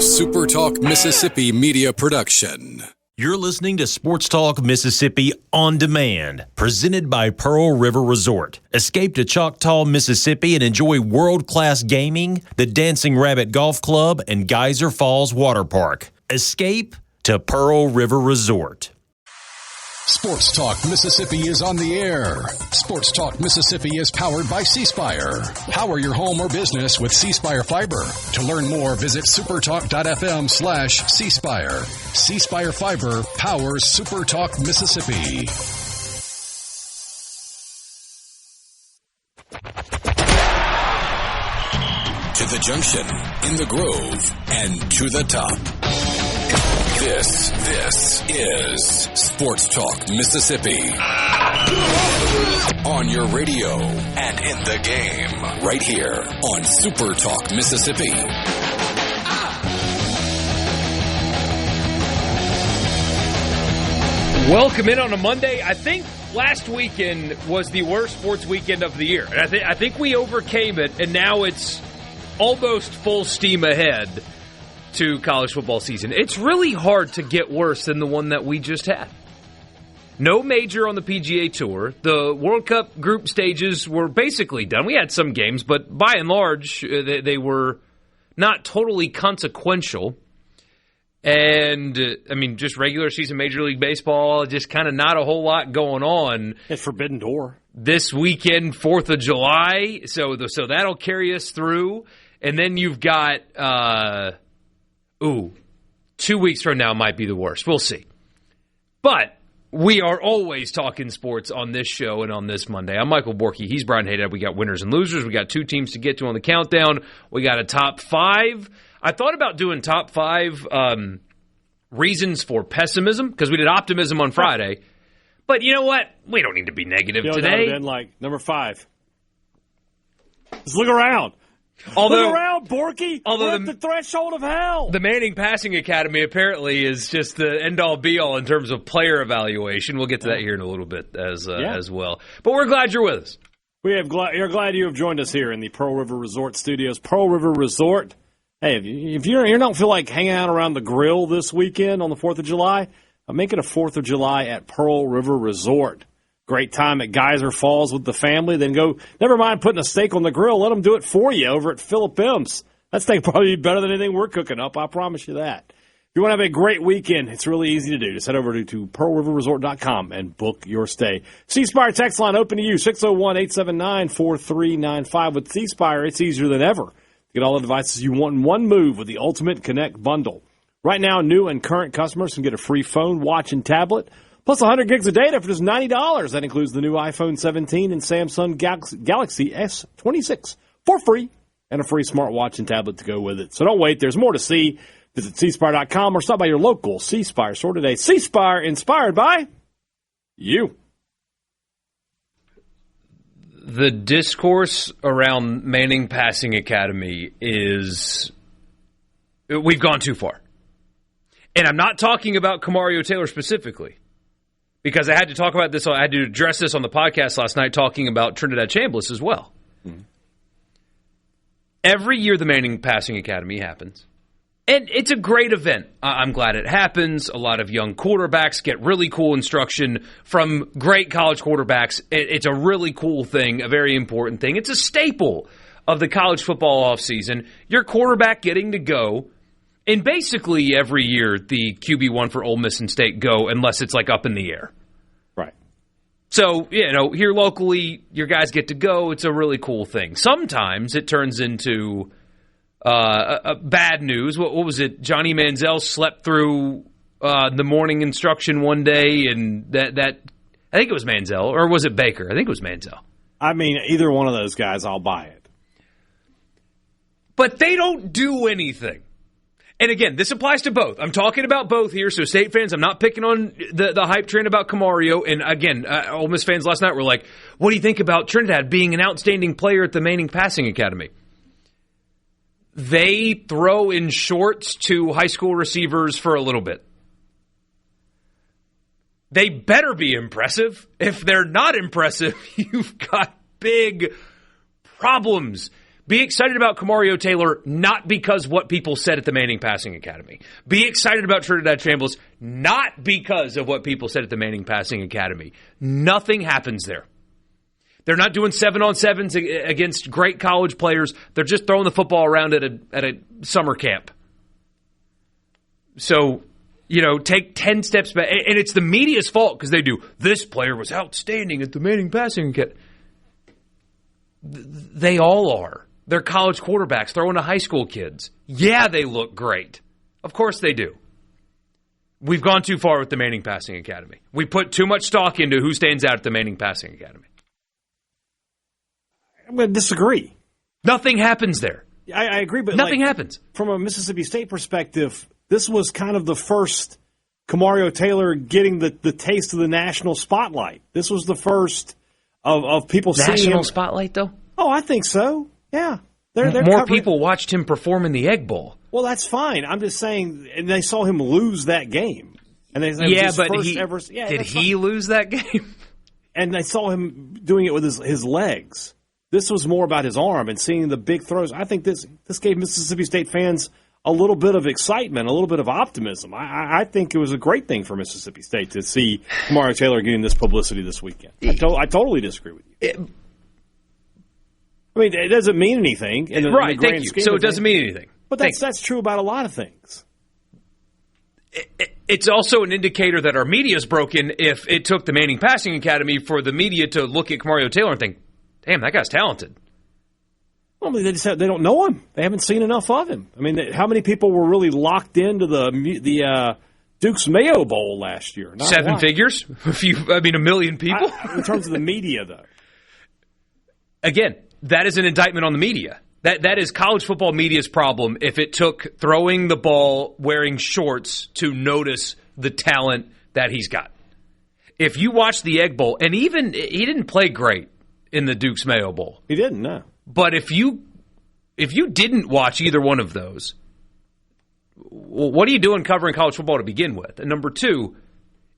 SuperTalk Mississippi media production. You're listening to Sports Talk Mississippi On Demand, presented by Pearl River Resort. Escape to Choctaw, Mississippi and enjoy world-class gaming, the Dancing Rabbit Golf Club, and Geyser Falls Water Park. Escape to Pearl River Resort. Sports Talk Mississippi is on the air. Sports Talk Mississippi is powered by C-Spire. Power your home or business with C-Spire Fiber. To learn more, visit supertalk.fm/C-Spire. C-Spire Fiber powers SuperTalk Mississippi. To the junction, in the Grove, and to the top. This is Sports Talk Mississippi. On your radio and in the game, right here on Super Talk Mississippi. Welcome in on a Monday. I think last weekend was the worst sports weekend of the year. And I think we overcame it, and now it's almost full steam ahead to college football season. It's really hard to get worse than the one that we just had. No major on the PGA Tour. The World Cup group stages were basically done. We had some games, but by and large, they were not totally consequential. And, just regular season Major League Baseball, just kind of not a whole lot going on. It's Forbidden Door. This weekend, 4th of July, so that'll carry us through. And then you've got... 2 weeks from now might be the worst. We'll see. But we are always talking sports on this show and on this Monday. I'm Michael Borkey. He's Brian Hadad. We got winners and losers. We got 2 teams to get to on the countdown. We got a top 5. I thought about doing top 5 reasons for pessimism because we did optimism on Friday. But you know what? We don't need to be negative today. That would have been like number 5. Just look around. Look around, Borkey. We're at the threshold of hell. The Manning Passing Academy apparently is just the end-all, be-all in terms of player evaluation. We'll get to that here in a little bit as well. But we're glad you're with us. You're glad you have joined us here in the Pearl River Resort studios. Pearl River Resort. Hey, if you don't feel like hanging out around the grill this weekend on the 4th of July, make it a 4th of July at Pearl River Resort. Great time at Geyser Falls with the family. Then go, never mind putting a steak on the grill. Let them do it for you over at Philip M's. That steak probably be better than anything we're cooking up. I promise you that. If you want to have a great weekend, it's really easy to do. Just head over to pearlriverresort.com and book your stay. C-Spire text line open to you, 601-879-4395. With C-Spire, it's easier than ever to get all the devices you want in one move with the Ultimate Connect bundle. Right now, new and current customers can get a free phone, watch, and tablet, plus 100 gigs of data for just $90. That includes the new iPhone 17 and Samsung Galaxy S26 for free and a free smartwatch and tablet to go with it. So don't wait. There's more to see. Visit cspire.com or stop by your local C-Spire store today. C-Spire, inspired by you. The discourse around Manning Passing Academy is we've gone too far. And I'm not talking about Camario Taylor specifically. Because I had to talk about this, I had to address this on the podcast last night, talking about Trinidad Chambliss as well. Mm-hmm. Every year the Manning Passing Academy happens. And it's a great event. I'm glad it happens. A lot of young quarterbacks get really cool instruction from great college quarterbacks. It's a really cool thing, a very important thing. It's a staple of the college football offseason. Your quarterback getting to go. And basically every year the QB1 for Ole Miss and State go unless it's like up in the air. Right. So, here locally, your guys get to go. It's a really cool thing. Sometimes it turns into bad news. What was it? Johnny Manziel slept through the morning instruction one day, and that I think it was Manziel, or was it Baker? I think it was Manziel. Either one of those guys, I'll buy it. But they don't do anything. And again, this applies to both. I'm talking about both here, so State fans, I'm not picking on the hype train about Camario. And again, Ole Miss fans last night were like, what do you think about Trinidad being an outstanding player at the Manning Passing Academy? They throw in shorts to high school receivers for a little bit. They better be impressive. If they're not impressive, you've got big problems. Be excited about Kamario Taylor, not because what people said at the Manning Passing Academy. Be excited about Trinidad Shambles, not because of what people said at the Manning Passing Academy. Nothing happens there. They're not doing 7-on-7s against great college players. They're just throwing the football around at a summer camp. So, take 10 steps back. And it's the media's fault because they do, this player was outstanding at the Manning Passing Academy. They all are. They're college quarterbacks throwing to high school kids. Yeah, they look great. Of course they do. We've gone too far with the Manning Passing Academy. We put too much stock into who stands out at the Manning Passing Academy. I'm going to disagree. Nothing happens there. I agree, but nothing happens. From a Mississippi State perspective, this was kind of the first Kamario Taylor getting the taste of the national spotlight. This was the first of people seeing him. National spotlight, though? Oh, I think so. Yeah. They're more people watched him perform in the Egg Bowl. Well, that's fine. I'm just saying, and they saw him lose that game. And they did he lose that game? And they saw him doing it with his legs. This was more about his arm and seeing the big throws. I think this gave Mississippi State fans a little bit of excitement, a little bit of optimism. I think it was a great thing for Mississippi State to see Kamario Taylor getting this publicity this weekend. I totally disagree with you. It doesn't mean anything. Right, thank you. So it doesn't mean anything. But that's true about a lot of things. It's also an indicator that our media is broken if it took the Manning Passing Academy for the media to look at Kamario Taylor and think, damn, that guy's talented. Well, they don't know him. They haven't seen enough of him. I mean, how many people were really locked into the Duke's Mayo Bowl last year? Not 7 figures? A million people? In terms of the media, though. Again, that is an indictment on the media. That is college football media's problem if it took throwing the ball wearing shorts to notice the talent that he's got. If you watch the Egg Bowl, and even he didn't play great in the Duke's Mayo Bowl. He didn't, no. But if you didn't watch either one of those, what are you doing covering college football to begin with? And number two,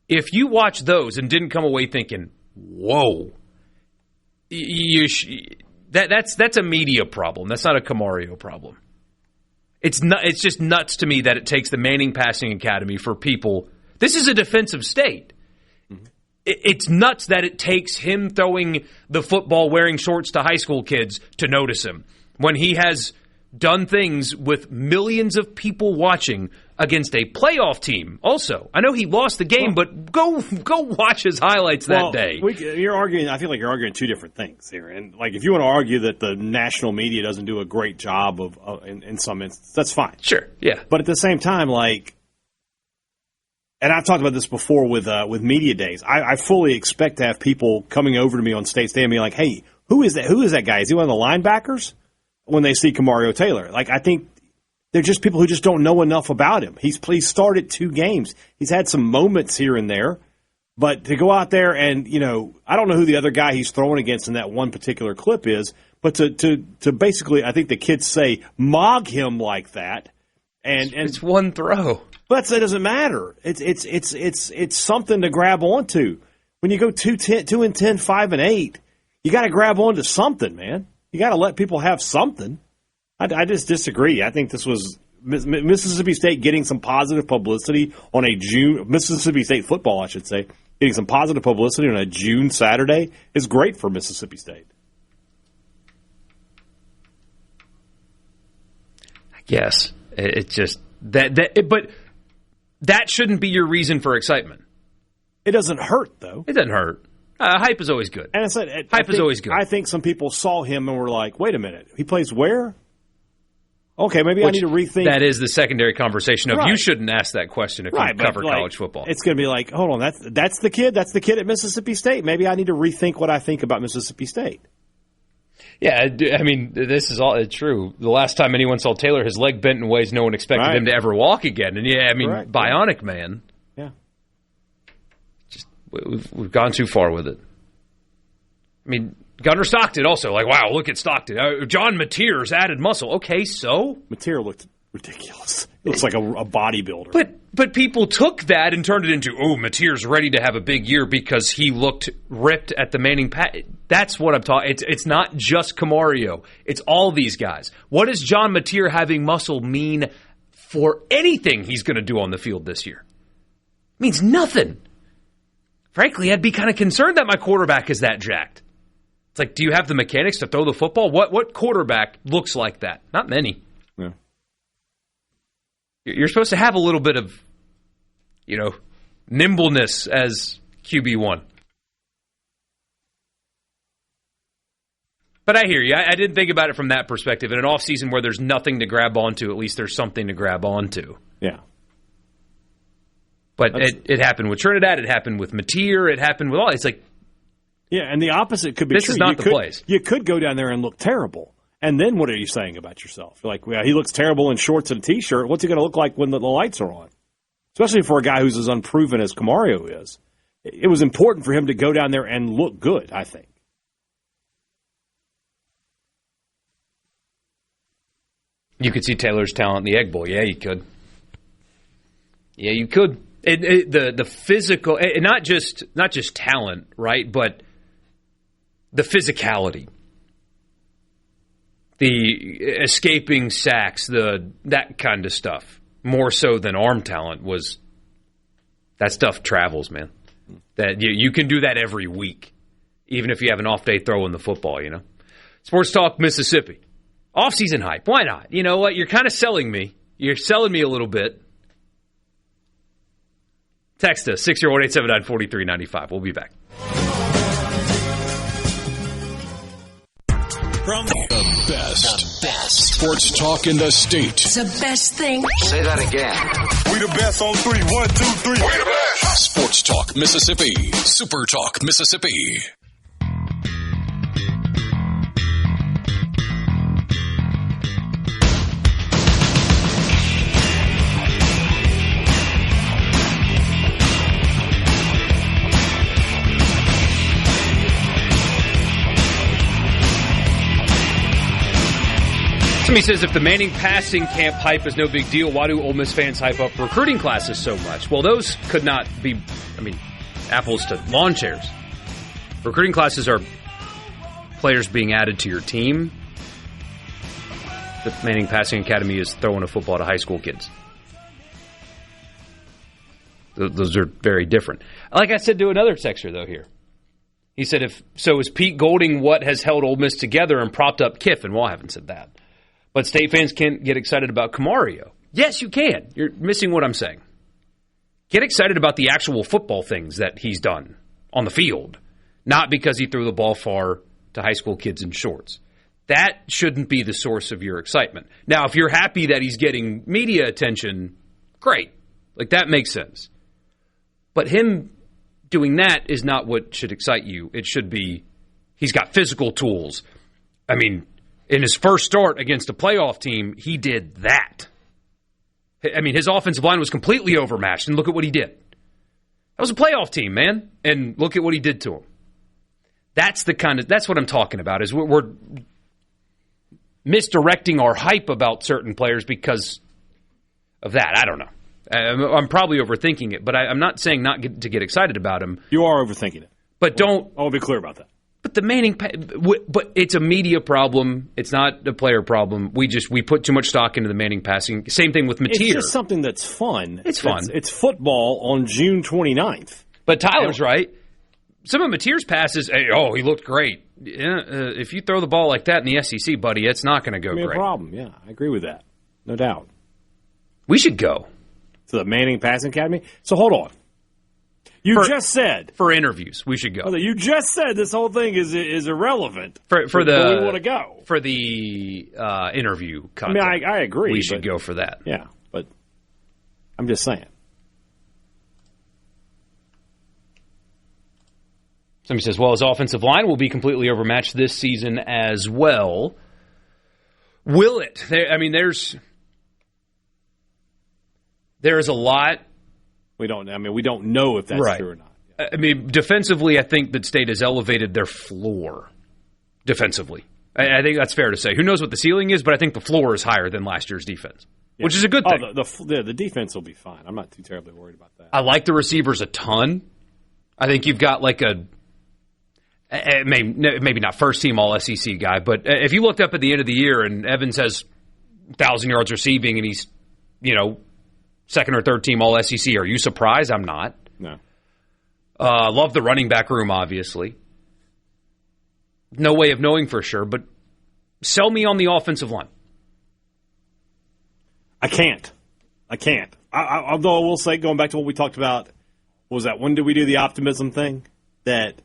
if you watch those and didn't come away thinking, whoa, that's a media problem. That's not a Kamario problem. It's just nuts to me that it takes the Manning Passing Academy for people. This is a defensive state. It's nuts that it takes him throwing the football wearing shorts to high school kids to notice him when he has done things with millions of people watching against a playoff team. Also, I know he lost the game, but go watch his highlights that day. You're arguing. I feel like you're arguing two different things here. And like, if you want to argue that the national media doesn't do a great job in some instances, that's fine. Sure, yeah. But at the same time, and I've talked about this before with media days. I fully expect to have people coming over to me on State Stand and being like, "Hey, who is that? Who is that guy? Is he one of the linebackers?" When they see Kamario Taylor, I think they're just people who just don't know enough about him. He's started 2 games. He's had some moments here and there, but to go out there and I don't know who the other guy he's throwing against in that one particular clip is, but to basically, I think the kids say, mog him like that, and it's one throw. But that doesn't matter. It's something to grab onto. When you go 2-10, 2-10, 5-8, you got to grab onto something, man. You got to let people have something. I just disagree. I think this was Mississippi State getting some positive publicity on Mississippi State football, I should say, getting some positive publicity on a June Saturday is great for Mississippi State. I guess it's just but that shouldn't be your reason for excitement. It doesn't hurt, though. It doesn't hurt. Hype is always good. And I said, hype is always good. I think some people saw him and were like, wait a minute, he plays where? Okay, maybe I need to rethink. That is the secondary conversation of you shouldn't ask that question if you cover like, college football. It's going to be like, hold on, that's the kid at Mississippi State. Maybe I need to rethink what I think about Mississippi State. Yeah, I mean, this is all true. The last time anyone saw Taylor, his leg bent in ways no one expected him to ever walk again. And yeah, I mean, bionic man. Yeah. Just we've gone too far with it. I mean, Gunnar Stockton also, like, wow, look at Stockton. John Mateer's added muscle. Okay, so? Mateer looked ridiculous. He looks like a bodybuilder. But people took that and turned it into, Mateer's ready to have a big year because he looked ripped at the Manning That's what I'm talking. It's not just Camario. It's all these guys. What does John Mateer having muscle mean for anything he's going to do on the field this year? It means nothing. Frankly, I'd be kind of concerned that my quarterback is that jacked. It's like, do you have the mechanics to throw the football? What quarterback looks like that? Not many. Yeah. You're supposed to have a little bit of, nimbleness as QB1. But I hear you. I didn't think about it from that perspective. In an offseason where there's nothing to grab onto, at least there's something to grab onto. Yeah. But it happened with Trinidad. It happened with Mateer. It happened with all. It's like, yeah, and the opposite could be this true. This is not the place. You could go down there and look terrible. And then what are you saying about yourself? You're like, well, he looks terrible in shorts and a T-shirt. What's he going to look like when the lights are on? Especially for a guy who's as unproven as Camario is. It was important for him to go down there and look good, I think. You could see Taylor's talent in the Egg Bowl. Yeah, you could. Yeah, you could. The physical, not just talent, right? But the physicality, the escaping sacks, that kind of stuff, more so than arm talent was. That stuff travels, man. That you can do that every week, even if you have an off day throwing the football. Sports Talk Mississippi, off-season hype. Why not? You know what? You're kind of selling me. You're selling me a little bit. Text us, 601-879-4395. We'll be back. From the best sports talk in the state. It's the best thing. Say that again. We the best on 3. 1, 2, 3. We the best. Sports Talk Mississippi. Super Talk Mississippi. He says, if the Manning passing camp hype is no big deal, why do Ole Miss fans hype up recruiting classes so much? Well, those could not be, apples to lawn chairs. Recruiting classes are players being added to your team. The Manning Passing Academy is throwing a football to high school kids. Those are very different. Like I said to another texter, though, here. He said, is Pete Golding what has held Ole Miss together and propped up Kiffin? Well, I haven't said that. But state fans can't get excited about Camario. Yes, you can. You're missing what I'm saying. Get excited about the actual football things that he's done on the field, not because he threw the ball far to high school kids in shorts. That shouldn't be the source of your excitement. Now, if you're happy that he's getting media attention, great. Like, that makes sense. But him doing that is not what should excite you. It should be he's got physical tools. In his first start against a playoff team, he did that. His offensive line was completely overmatched, and look at what he did. That was a playoff team, man, and look at what he did to him. That's what I'm talking about, is we're misdirecting our hype about certain players because of that. I don't know. I'm probably overthinking it, but I'm not saying not to get excited about him. You are overthinking it. But I'll be clear about that. But the Manning, but it's a media problem. It's not a player problem. We put too much stock into the Manning passing. Same thing with Mateer. It's just something that's fun. It's fun. It's football on June 29th. But Tyler's right. Some of Mateer's passes, he looked great. Yeah, if you throw the ball like that in the SEC, buddy, it's not going to go great. A problem. Yeah, I agree with that. No doubt. We should go to the Manning Passing Academy. So hold on. You just said for interviews we should go. You just said this whole thing is irrelevant. For we want to go for the interview content. I agree. We should go for that. Yeah, but I'm just saying. Somebody says, "Well, his offensive line will be completely overmatched this season as well." Will it? There's a lot. We don't know if that's right. true or not. Defensively, I think that State has elevated their floor. Defensively. I think that's fair to say. Who knows what the ceiling is, but I think the floor is higher than last year's defense. which is a good thing. The defense will be fine. I'm not too terribly worried about that. I like the receivers a ton. I think you've got like maybe not first team all SEC guy, but if you looked up at the end of the year and Evans has 1,000 yards receiving and he's, second or third team all SEC, are you surprised? I'm not. No. Love the running back room, obviously. No way of knowing for sure, but sell me on the offensive line. I can't. Although I will say, going back to what we talked about, was that when did we do the optimism thing? That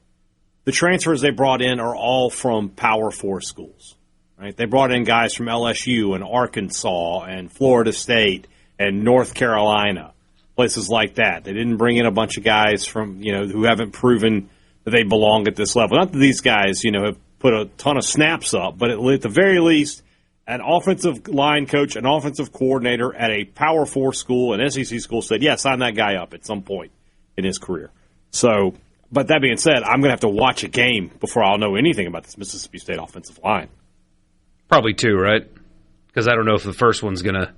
the transfers they brought in are all from Power 4 schools, right? They brought in guys from LSU and Arkansas and Florida State and North Carolina, places like that. They didn't bring in a bunch of guys from, who haven't proven that they belong at this level. Not that these guys, have put a ton of snaps up, but at the very least, an offensive line coach, an offensive coordinator at a Power 4 school, an SEC school said, yeah, sign that guy up at some point in his career. So, but that being said, I'm going to have to watch a game before I'll know anything about this Mississippi State offensive line. Probably two, right? Because I don't know if the first one's going to...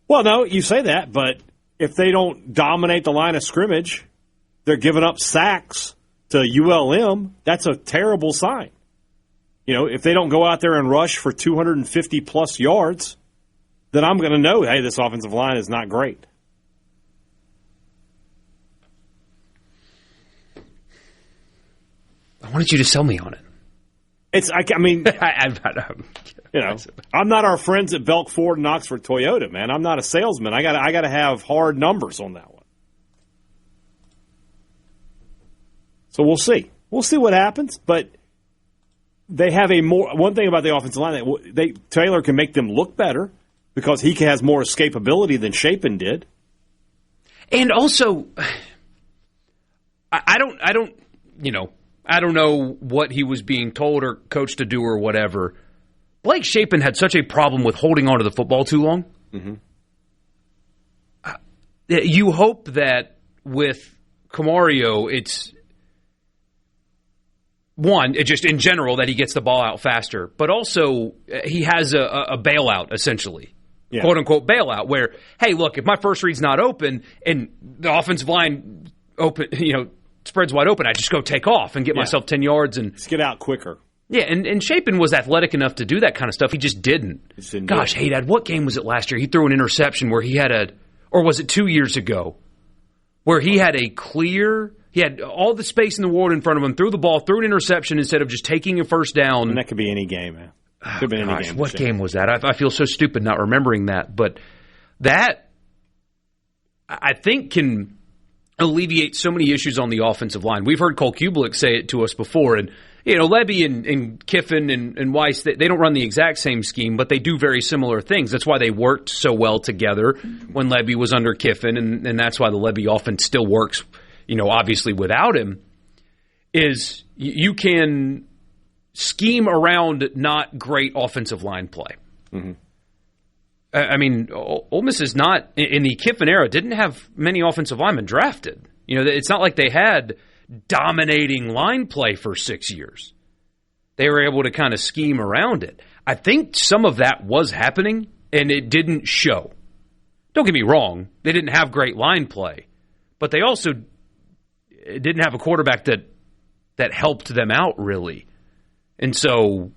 Well, no, you say that, but if they don't dominate the line of scrimmage, they're giving up sacks to ULM, that's a terrible sign. If they don't go out there and rush for 250-plus yards, then I'm going to know, hey, this offensive line is not great. I wanted you to sell me on it. I'm not our friends at Belk Ford and Oxford Toyota, man. I'm not a salesman. I got to have hard numbers on that one. So we'll see. We'll see what happens, but they have one thing about the offensive line, Taylor can make them look better because he has more escapability than Chapin did. And also, I don't know what he was being told or coached to do or whatever. Blake Chapin had such a problem with holding on to the football too long. Mm-hmm. You hope that with Camario, it's one, just in general, that he gets the ball out faster, but also he has a bailout, essentially. Yeah. Quote-unquote bailout, where, hey, look, if my first read's not open and the offensive line spreads wide open, I just go take off and get myself 10 yards. And just get out quicker. Yeah, and Chapin was athletic enough to do that kind of stuff. He just didn't. Gosh, Hadad, what game was it last year? He threw an interception where he had or was it 2 years ago, where he had he had all the space in the world in front of him, threw the ball, threw an interception instead of just taking a first down. And that could be any game, man. Could have been any game. What game was that? I feel so stupid not remembering that. But that, I think, can alleviate so many issues on the offensive line. We've heard Cole Kubelik say it to us before, and Levy and Kiffin and Weiss, they don't run the exact same scheme, but they do very similar things. That's why they worked so well together when Levy was under Kiffin, and that's why the Levy offense still works, obviously without him, is you can scheme around not great offensive line play. Mm-hmm. I mean, Ole Miss is not, in the Kiffin era, didn't have many offensive linemen drafted. It's not like they had dominating line play for 6 years. They were able to kind of scheme around it. I think some of that was happening, and it didn't show. Don't get me wrong, they didn't have great line play, but they also didn't have a quarterback that helped them out, really. And so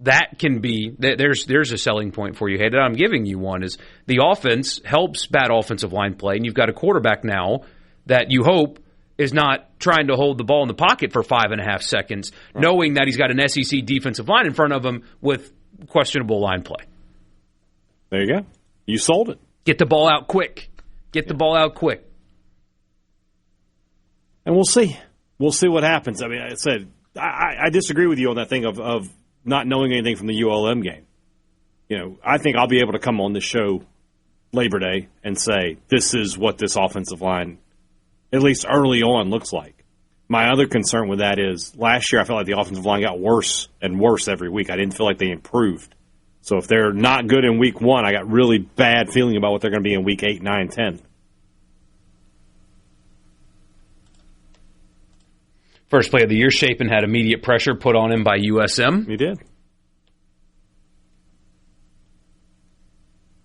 that can be, there's a selling point for you. Hey, that I'm giving you one is the offense helps bad offensive line play, and you've got a quarterback now that you hope is not trying to hold the ball in the pocket for 5.5 seconds, right, knowing that he's got an SEC defensive line in front of him with questionable line play. There you go. You sold it. Get the ball out quick. The ball out quick. And we'll see. We'll see what happens. I mean, I said, I disagree with you on that thing of not knowing anything from the ULM game. I think I'll be able to come on this show Labor Day and say, this is what this offensive line, at least early on, looks like. My other concern with that is last year I felt like the offensive line got worse and worse every week. I didn't feel like they improved. So if they're not good in week 1, I got really bad feeling about what they're going to be in week 8, 9, 10. First play of the year, Chapin had immediate pressure put on him by USM. He did.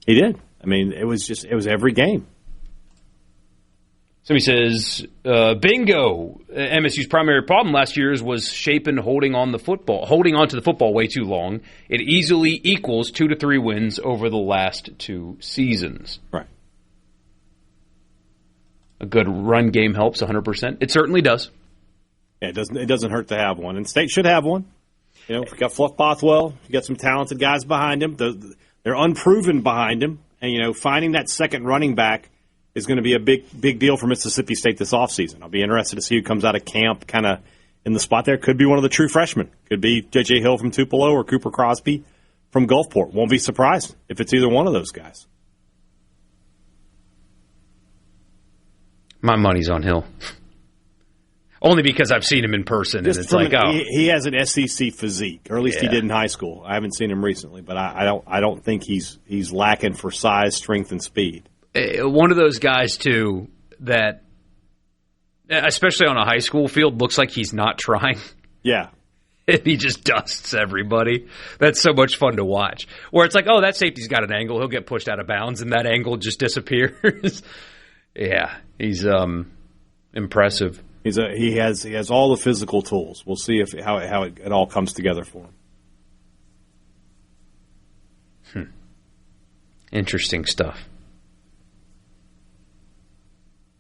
He did. I mean, it was every game. Somebody says, bingo. MSU's primary problem last year was Shapen holding on to the football way too long. It easily equals 2 to 3 wins over the last 2 seasons. Right. A good run game helps 100%. It certainly does. Yeah, it doesn't hurt to have one. And State should have one. You know, if you got Fluff Bothwell, you got some talented guys behind him. They're unproven behind him. And, you know, finding that second running back is going to be a big deal for Mississippi State this offseason. I'll be interested to see who comes out of camp kind of in the spot there. Could be one of the true freshmen. Could be J.J. Hill from Tupelo or Cooper Crosby from Gulfport. Won't be surprised if it's either one of those guys. My money's on Hill. Only because I've seen him in person. Just and it's like, he has an SEC physique, or at least he did in high school. I haven't seen him recently, but I don't think he's lacking for size, strength, and speed. One of those guys, too, that, especially on a high school field, looks like he's not trying. Yeah. He just dusts everybody. That's so much fun to watch. Where it's like, oh, that safety's got an angle. He'll get pushed out of bounds, and that angle just disappears. Yeah, he's impressive. He has all the physical tools. We'll see how it all comes together for him. Interesting stuff.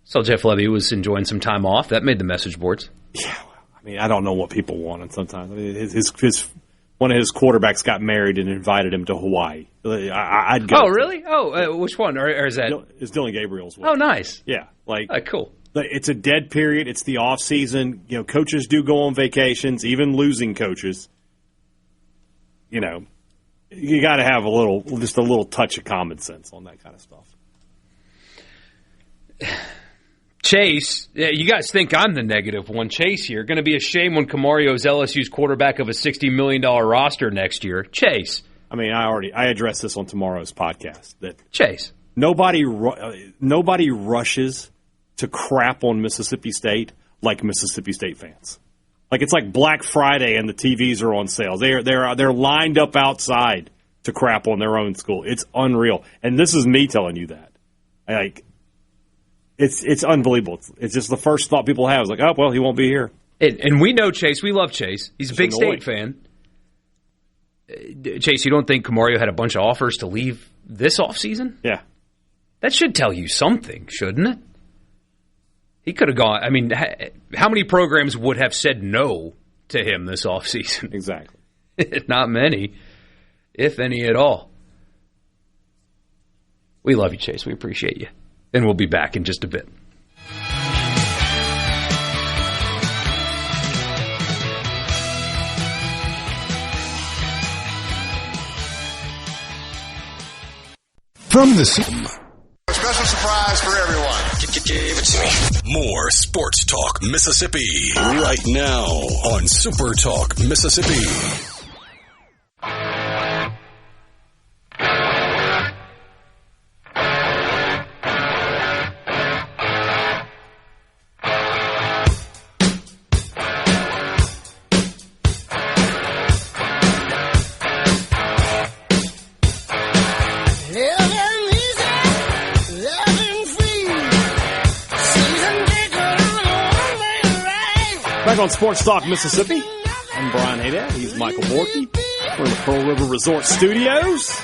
So Jeff Levy was enjoying some time off. That made the message boards. Yeah, I mean, I don't know what people wanted sometimes. I mean, his one of his quarterbacks got married and invited him to Hawaii. I'd go. Oh, really? Oh, which one? Or is that? It's Dylan Gabriel's one. Oh, nice. Yeah, cool. It's a dead period. It's the off season. You know, coaches do go on vacations, even losing coaches. You know, you got to have just a little touch of common sense on that kind of stuff. Chase, you guys think I'm the negative one. Chase here. Going to be a shame when Camario's LSU's quarterback of a $60 million roster next year. Chase. I mean, I addressed this on tomorrow's podcast. That Chase. Nobody rushes to crap on Mississippi State like Mississippi State fans. Like it's like Black Friday and the TVs are on sale. They're lined up outside to crap on their own school. It's unreal. And this is me telling you that. It's unbelievable. It's just the first thought people have is like, oh, well, he won't be here. And we know Chase. We love Chase. He's a big State fan. Chase, you don't think Camario had a bunch of offers to leave this offseason? Yeah. That should tell you something, shouldn't it? He could have gone. I mean, how many programs would have said no to him this offseason? Exactly. Not many, if any at all. We love you, Chase. We appreciate you. And we'll be back in just a bit. From the Special surprise for everyone. Give it to me. More Sports Talk Mississippi right now on Super Talk Mississippi. Back on Sports Talk Mississippi, I'm Brian Hadad. He's Michael Borkey. We're in the Pearl River Resort Studios.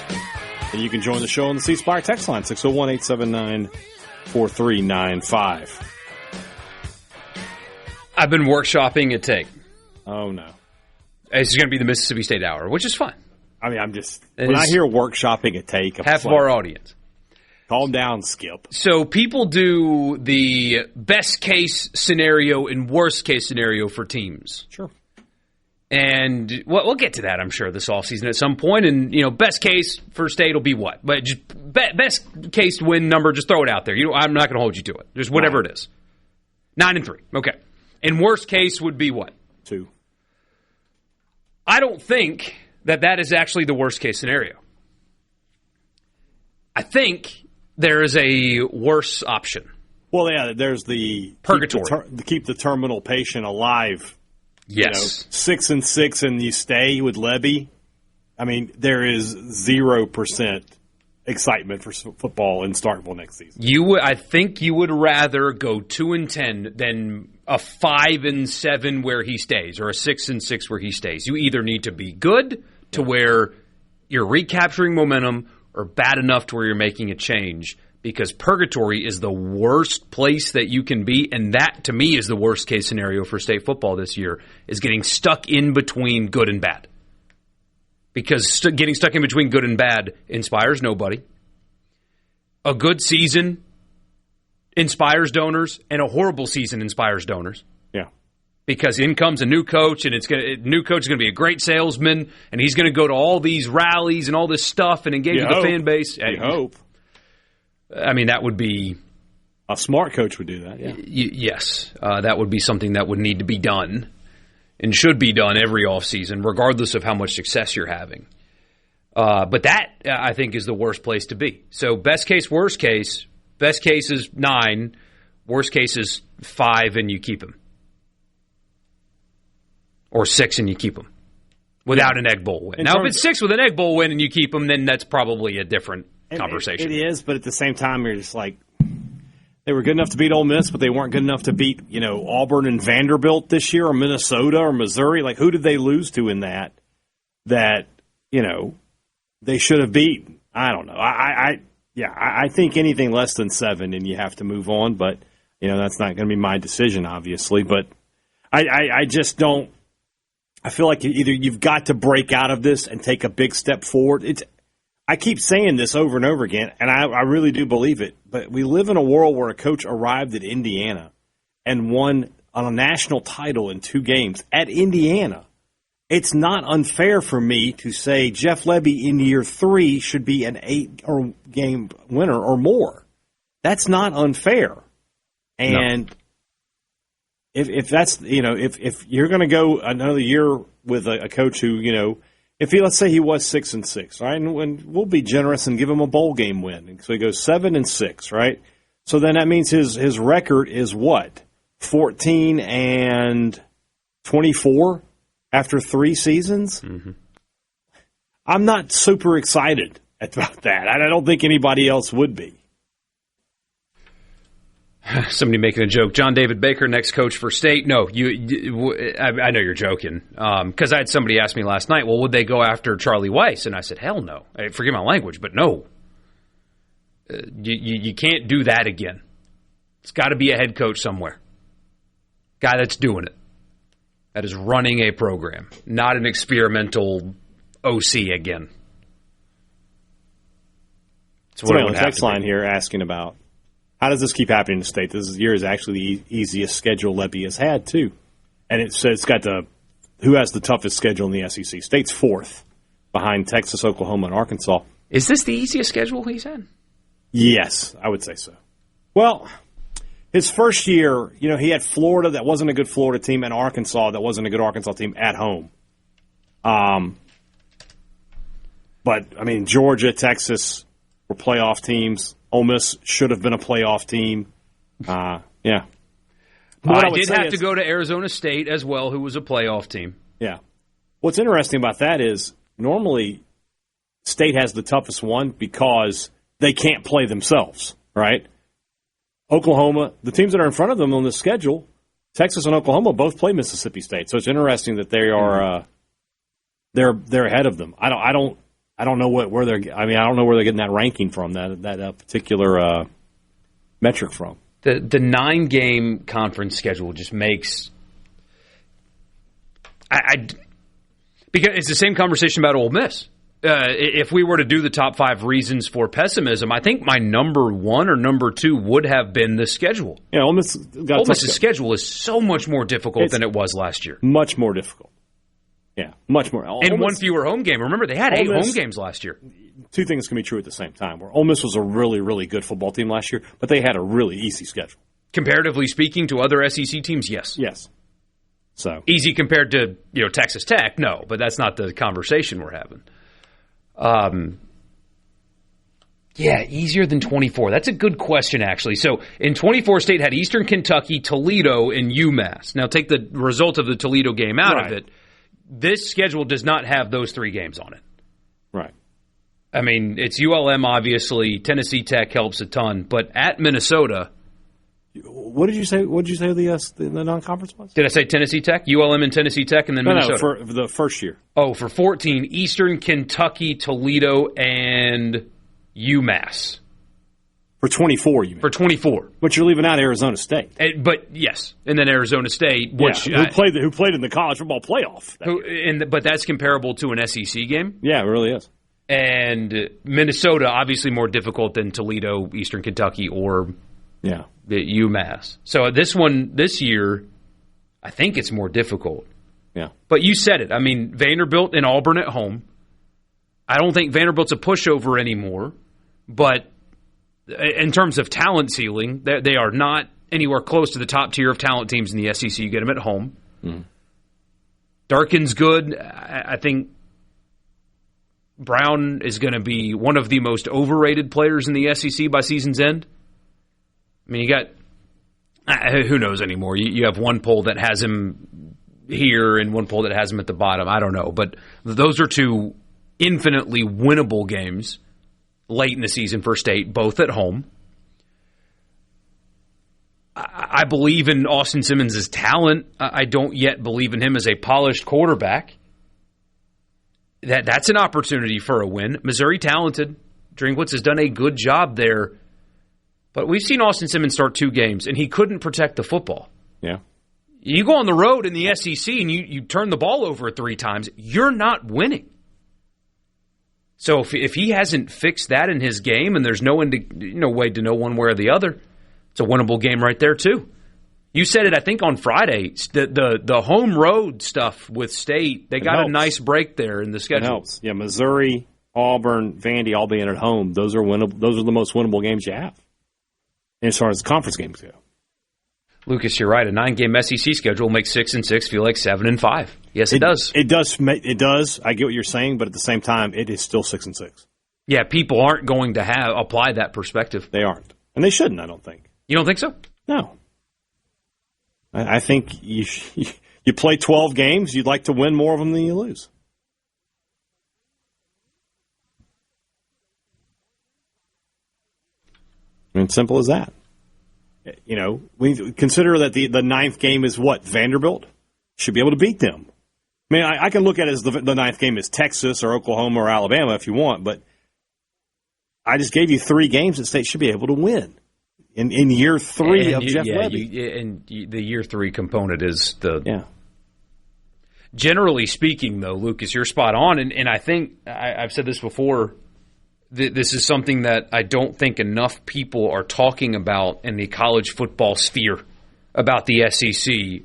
And you can join the show on the C Spire text line, 601-879-4395. I've been workshopping a take. Oh, no. It's going to be the Mississippi State Hour, which is fine. I mean, when I hear workshopping a take, half of our audience. Calm down, Skip. So people do the best case scenario and worst case scenario for teams. Sure. And we'll get to that, I'm sure, this offseason at some point. And, you know, best case for State will be what? But just best case win number, just throw it out there. I'm not going to hold you to it. Just whatever it is. 9-3. Okay. And worst case would be what? 2. I don't think that is actually the worst case scenario. I think there is a worse option. Well, yeah, there's the purgatory. Keep the terminal patient alive. Yes. 6-6 and you stay with Lebby. I mean, there is 0% excitement for football in Starkville next season. I think you would rather go 2-10 than a 5-7 where he stays, or a 6-6 where he stays. You either need to be good to where you're recapturing momentum, or bad enough to where you're making a change. Because purgatory is the worst place that you can be, and that, to me, is the worst case scenario for state football this year, is getting stuck in between good and bad. Because getting stuck in between good and bad inspires nobody. A good season inspires donors, and a horrible season inspires donors. Yeah. Because in comes a new coach, and new coach is going to be a great salesman, and he's going to go to all these rallies and all this stuff and engage with the fan base. You hope. I mean, that would be... A smart coach would do that, yeah. Yes. That would be something that would need to be done and should be done every offseason, regardless of how much success you're having. But that, I think, is the worst place to be. So best case, worst case. Best case is 9. Worst case is 5 and you keep him. Or 6 and you keep him. Without an Egg Bowl win. Now, if it's 6 with an Egg Bowl win and you keep him, then that's probably a different conversation. It is, but at the same time, you're just like, they were good enough to beat Ole Miss, but they weren't good enough to beat, Auburn and Vanderbilt this year, or Minnesota or Missouri. Like, who did they lose to in that they should have beaten? I don't know. I think anything less than 7 and you have to move on, but that's not going to be my decision, obviously. But I just don't. I feel like either you've got to break out of this and take a big step forward. I keep saying this over and over again, and I really do believe it, but we live in a world where a coach arrived at Indiana and won on a national title in 2 games at Indiana. It's not unfair for me to say Jeff Lebby in year 3 should be an 8-game winner or more. That's not unfair. And if that's, if you're going to go another year with a coach who, let's say he was 6-6, right? And we'll be generous and give him a bowl game win. So he goes 7-6, right? So then that means his record is what? 14-24 after 3 seasons? Mm-hmm. I'm not super excited about that. I don't think anybody else would be. Somebody making a joke. John David Baker, next coach for State. No, I know you're joking. Because I had somebody ask me last night, well, would they go after Charlie Weiss? And I said, hell no. Forgive my language, but no. You can't do that again. It's got to be a head coach somewhere. Guy that's doing it. That is running a program. Not an experimental OC again. That's what on the text line here asking about, how does this keep happening to State? This year is actually the easiest schedule Lebby has had, too. And it says it's got who has the toughest schedule in the SEC. State's 4th, behind Texas, Oklahoma, and Arkansas. Is this the easiest schedule he's had? Yes, I would say so. Well, his first year, he had Florida that wasn't a good Florida team, and Arkansas that wasn't a good Arkansas team at home. But, Georgia, Texas were playoff teams. Ole Miss should have been a playoff team. Yeah. I did have to go to Arizona State as well, who was a playoff team. Yeah. What's interesting about that is normally State has the toughest one because they can't play themselves, right? Oklahoma, the teams that are in front of them on the schedule, Texas and Oklahoma both play Mississippi State. So it's interesting that they are they're ahead of them. I don't know where they're. I don't know where they're getting that ranking from. That particular metric from. The 9-game conference schedule just makes. Because it's the same conversation about Ole Miss. If we were to do the top 5 reasons for pessimism, I think my number 1 or number 2 would have been the schedule. Yeah, Ole Miss's schedule is so much more difficult than it was last year. Much more difficult. Yeah, much more. And one fewer home game. Remember, they had 8 home games last year. 2 things can be true at the same time. Where Ole Miss was a really, really good football team last year, but they had a really easy schedule. Comparatively speaking to other SEC teams, yes. Yes. So easy compared to Texas Tech, no, but that's not the conversation we're having. Yeah, easier than 24. That's a good question, actually. So in 24, State had Eastern Kentucky, Toledo, and UMass. Now take the result of the Toledo game out of it. This schedule does not have those 3 games on it. Right. I mean, it's ULM, obviously. Tennessee Tech helps a ton. But at Minnesota... What did you say? What did you say the non-conference was? Did I say Tennessee Tech? ULM and Tennessee Tech, and then Minnesota? No, for the first year. Oh, for 14, Eastern Kentucky, Toledo, and UMass. For 24, you mean? For 24. But you're leaving out Arizona State. But, yes, and then Arizona State, which... Yeah, who played in the college football playoff. But that's comparable to an SEC game? Yeah, it really is. And Minnesota, obviously more difficult than Toledo, Eastern Kentucky, or... Yeah. The UMass. So this year, I think it's more difficult. Yeah. But you said it. I mean, Vanderbilt and Auburn at home. I don't think Vanderbilt's a pushover anymore. But in terms of talent ceiling, they are not anywhere close to the top tier of talent teams in the SEC. You get them at home. Mm. Darkin's good. I think Brown is going to be one of the most overrated players in the SEC by season's end. I mean, you got, who knows anymore? You have one poll that has him here and one poll that has him at the bottom. I don't know. But those are two infinitely winnable games late in the season for State, both at home. I believe in Austin Simmons' talent. I don't yet believe in him as a polished quarterback. That's an opportunity for a win. Missouri talented. Drinkwitz has done a good job there. But we've seen Austin Simmons start 2 games, and he couldn't protect the football. Yeah. You go on the road in the SEC and you turn the ball over 3 times, you're not winning. So if he hasn't fixed that in his game and there's no way to know one way or the other, it's a winnable game right there too. You said it, I think, on Friday. The home road stuff with State, they got a nice break there in the schedule. It helps. Yeah, Missouri, Auburn, Vandy all being at home, those are winnable. Those are the most winnable games you have. As far as the conference games go. Lucas, you're right. A 9-game SEC schedule makes 6-6 feel like 7-5. Yes, it does. It does. I get what you're saying, but at the same time, it is still 6-6. Yeah, people aren't going to apply that perspective. They aren't. And they shouldn't, I don't think. You don't think so? No. I think you play 12 games, you'd like to win more of them than you lose. I mean, simple as that. You know, we consider that the 9th game is what? Vanderbilt? Should be able to beat them. I mean, I can look at it as the 9th game as Texas or Oklahoma or Alabama if you want, but I just gave you 3 games that State should be able to win in year 3 of Jeff Levy. And the year 3 component is the... Yeah. Generally speaking, though, Lucas, you're spot on, and I think I've said this before. This is something that I don't think enough people are talking about in the college football sphere about the SEC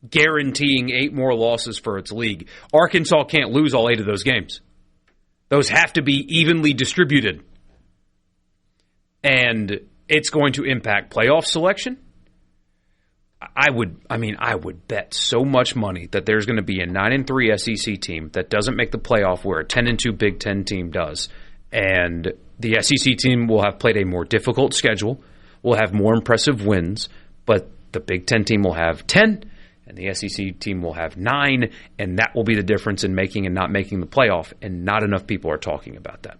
guaranteeing 8 more losses for its league. Arkansas can't lose all 8 of those games. Those have to be evenly distributed. And it's going to impact playoff selection. I would bet so much money that there's going to be a 9-3 SEC team that doesn't make the playoff where a 10-2 Big Ten team does. And the SEC team will have played a more difficult schedule, will have more impressive wins, but the Big Ten team will have 10, and the SEC team will have 9, and that will be the difference in making and not making the playoff, and not enough people are talking about that.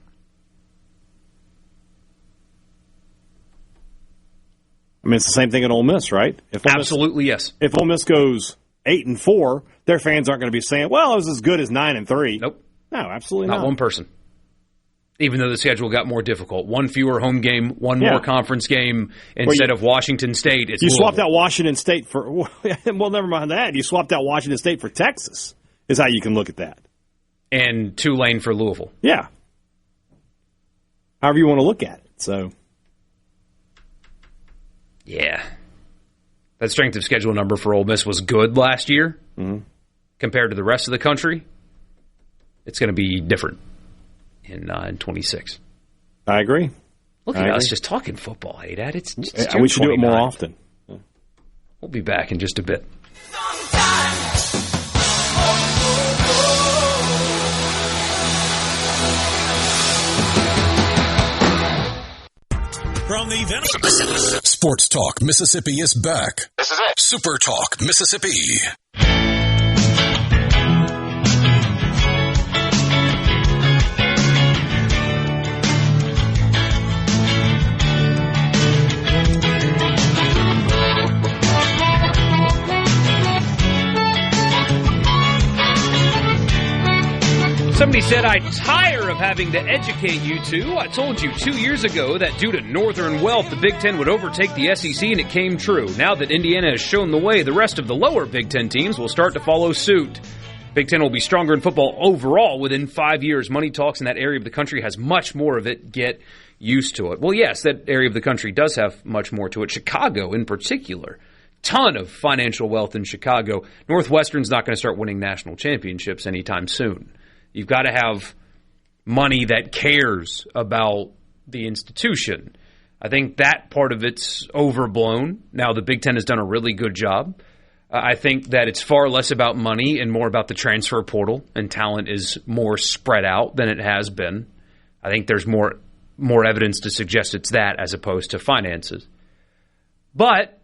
I mean, it's the same thing at Ole Miss, right? Absolutely, yes. If Ole Miss goes 8-4, their fans aren't going to be saying, well, it was as good as 9-3. Nope. No, absolutely not. Not one person. Even though the schedule got more difficult. 1 fewer home game, 1 more conference game instead of Washington State. It's you swapped out Washington State for, well, never mind that. You swapped out Washington State for Texas is how you can look at that. And Tulane for Louisville. Yeah. However you want to look at it. So. Yeah. That strength of schedule number for Ole Miss was good last year compared to the rest of the country. It's going to be different in 26. I agree. Look at us just talking football, Hadad. It's we should do it more often. We'll be back in just a bit. From the Sports Talk Mississippi is back. This is it. Super Talk Mississippi. Somebody said, I tire of having to educate you two. I told you 2 years ago that due to Northern wealth, the Big Ten would overtake the SEC, and it came true. Now that Indiana has shown the way, the rest of the lower Big Ten teams will start to follow suit. Big Ten will be stronger in football overall within 5 years. Money talks in that area of the country has much more of it. Get used to it. Well, yes, that area of the country does have much more to it. Chicago in particular. Ton of financial wealth in Chicago. Northwestern's not going to start winning national championships anytime soon. You've got to have money that cares about the institution. I think that part of it's overblown. Now, the Big Ten has done a really good job. I think that it's far less about money and more about the transfer portal, and talent is more spread out than it has been. I think there's more evidence to suggest it's that as opposed to finances. But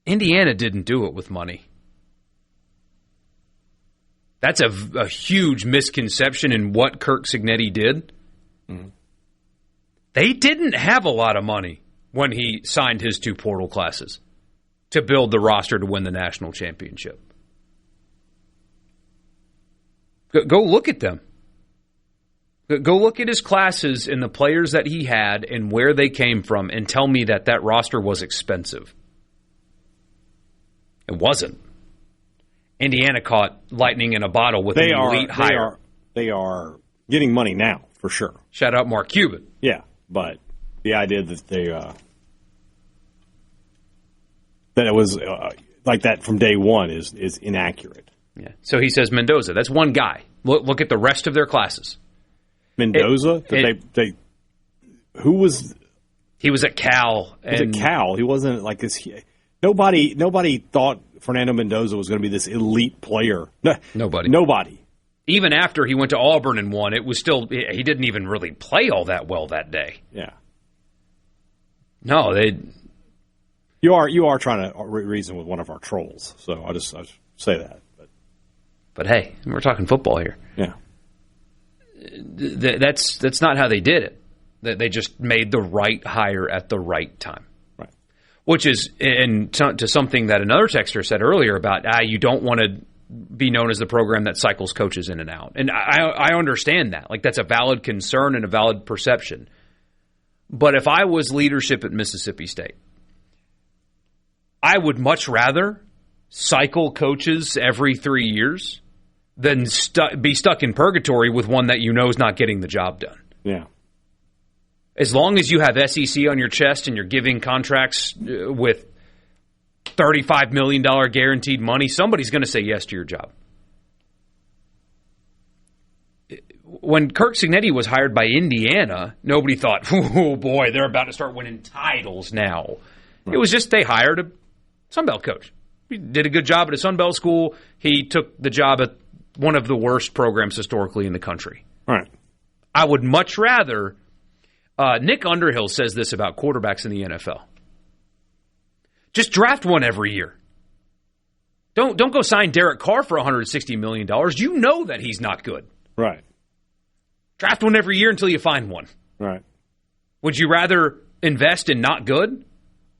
Indiana didn't do it with money. That's a huge misconception in what Kirk Cignetti did. Mm-hmm. They didn't have a lot of money when he signed his 2 portal classes to build the roster to win the national championship. Go look at them. Go look at his classes and the players that he had and where they came from and tell me that that roster was expensive. It wasn't. Indiana caught lightning in a bottle with an elite hire. They are getting money now, for sure. Shout out Mark Cuban. Yeah, but the idea that that it was like that from day one is inaccurate. Yeah. So he says Mendoza. That's one guy. Look at the rest of their classes. Mendoza? Who was? He was at Cal. He was at Cal. He wasn't like this. Nobody thought Fernando Mendoza was going to be this elite player. Nobody. Even after he went to Auburn and won, it was still he didn't even really play all that well that day. Yeah. No, You are trying to reason with one of our trolls, so I just say that. But hey, we're talking football here. Yeah. That's not how they did it. They just made the right hire at the right time. Right. Which is to something that another texter said earlier about you don't want to be known as the program that cycles coaches in and out. And I understand that. Like, that's a valid concern and a valid perception. But if I was leadership at Mississippi State, I would much rather cycle coaches every 3 years than be stuck in purgatory with one that you know is not getting the job done. Yeah. As long as you have SEC on your chest and you're giving contracts with $35 million guaranteed money, somebody's going to say yes to your job. When Kirk Cignetti was hired by Indiana, nobody thought, oh boy, they're about to start winning titles now. Right. It was just they hired a Sun Belt coach. He did a good job at a Sun Belt school. He took the job at one of the worst programs historically in the country. Right. I would much rather... Nick Underhill says this about quarterbacks in the NFL. Just draft one every year. Don't go sign Derek Carr for $160 million. You know that he's not good. Right. Draft one every year until you find one. Right. Would you rather invest in not good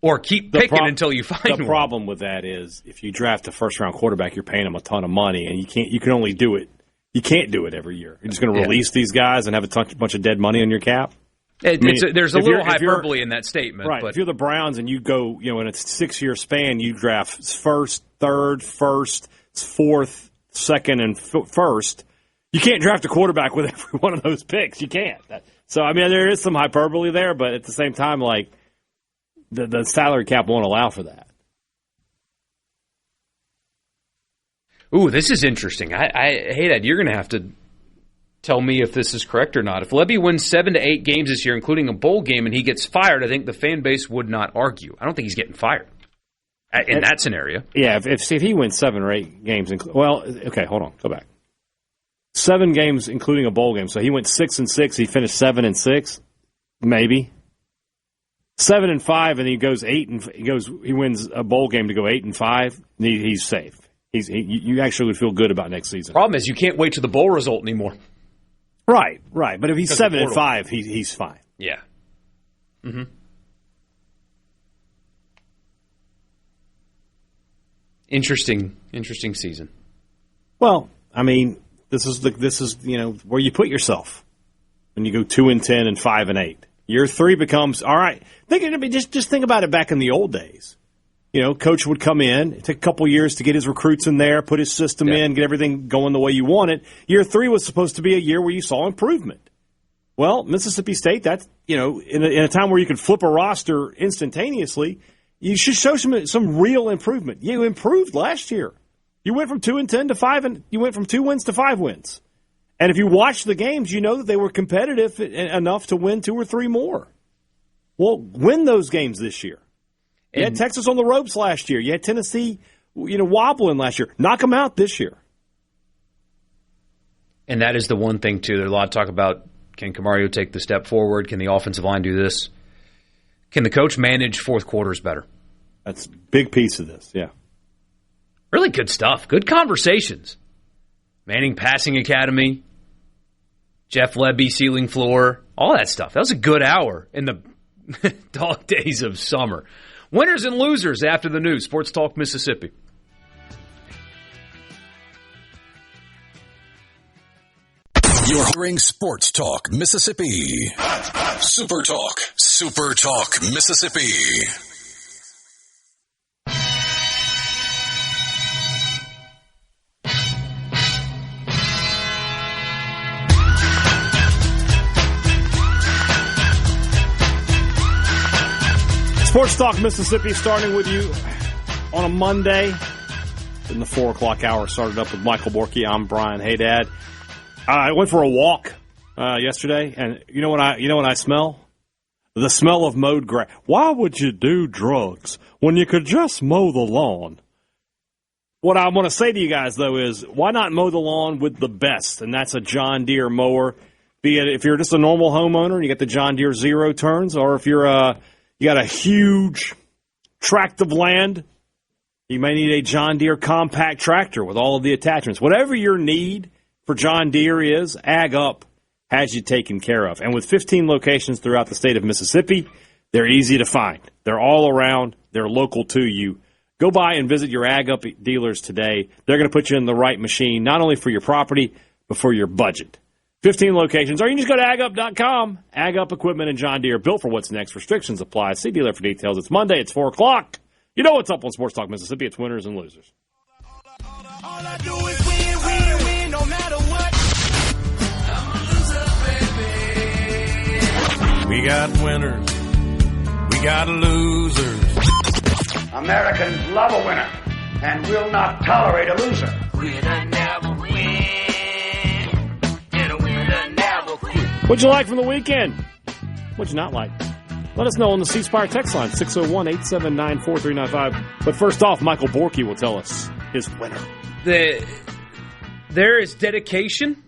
or keep picking until you find one? The problem with that is if you draft a first-round quarterback, you're paying them a ton of money, and you can only do it. You can't do it every year. You're just going to release these guys and have a bunch of dead money on your cap? There's a little hyperbole in that statement. Right. But if you're the Browns and you go, in a 6-year span, you draft first, third, first, fourth, second, and first, you can't draft a quarterback with every one of those picks. You can't. So, there is some hyperbole there, but at the same time, like, the salary cap won't allow for that. Ooh, this is interesting. I hate that. You're going to have to tell me if this is correct or not. If Lebby wins 7 to 8 games this year, including a bowl game, and he gets fired, I think the fan base would not argue. I don't think he's getting fired in that scenario. Yeah, if he wins 7 or 8 games, okay, hold on, go back. 7 games, including a bowl game. So he went 6-6. He finished 7-6, maybe 7-5, and he goes 8 and he wins a bowl game to go 8-5. He's safe. You actually would feel good about next season. Problem is, you can't wait to the bowl result anymore. Right. But if he's 7-5, he's fine. Yeah. Mm-hmm. Interesting season. Well, This is where you put yourself when you go 2-10 and 5-8. Year 3 becomes all right. Just think about it back in the old days. Coach would come in, it took a couple years to get his recruits in there, put his system in, get everything going the way you want it. Year 3 was supposed to be a year where you saw improvement. Well, Mississippi State, that's, in a time where you could flip a roster instantaneously, you should show some real improvement. You improved last year. You went from 2-10 to 5, and you went from 2 wins to 5 wins. And if you watch the games, you know that they were competitive enough to win 2 or 3 more. Well, win those games this year. You had Texas on the ropes last year. You had Tennessee, wobbling last year. Knock them out this year. And that is the one thing, too. There's a lot of talk about, can Camario take the step forward? Can the offensive line do this? Can the coach manage fourth quarters better? That's a big piece of this, yeah. Really good stuff. Good conversations. Manning Passing Academy, Jeff Lebby Ceiling Floor, all that stuff. That was a good hour in the dog days of summer. Winners and losers after the news. Sports Talk Mississippi. You're hearing Sports Talk Mississippi. SuperTalk Mississippi. Sports Talk Mississippi starting with you on a Monday. In the 4 o'clock hour, started up with Michael Borkey. I'm Brian Hadad. I went for a walk yesterday, and you know what I smell? The smell of mowed grass. Why would you do drugs when you could just mow the lawn? What I want to say to you guys, though, is why not mow the lawn with the best? And that's a John Deere mower. Be it if you're just a normal homeowner and you get the John Deere 0 turns, or if you're you got a huge tract of land, you may need a John Deere compact tractor with all of the attachments. Whatever your need for John Deere is, Ag Up has you taken care of. And with 15 locations throughout the state of Mississippi, they're easy to find. They're all around. They're local to you. Go by and visit your Ag Up dealers today. They're going to put you in the right machine, not only for your property, but for your budget. 15 locations, or you can just go to agup.com. Ag Up Equipment and John Deere, built for what's next. Restrictions apply. See dealer for details. It's Monday. It's 4 o'clock. You know what's up on Sports Talk Mississippi. It's winners and losers. All I do is win, no matter what. I'm a loser, baby. We got winners. We got losers. Americans love a winner and will not tolerate a loser. Winner never win. And a winner never quit. What'd you like from the weekend? What'd you not like? Let us know on the C Spire text line, 601-879-4395. But first off, Michael Borkey will tell us his winner. There is dedication.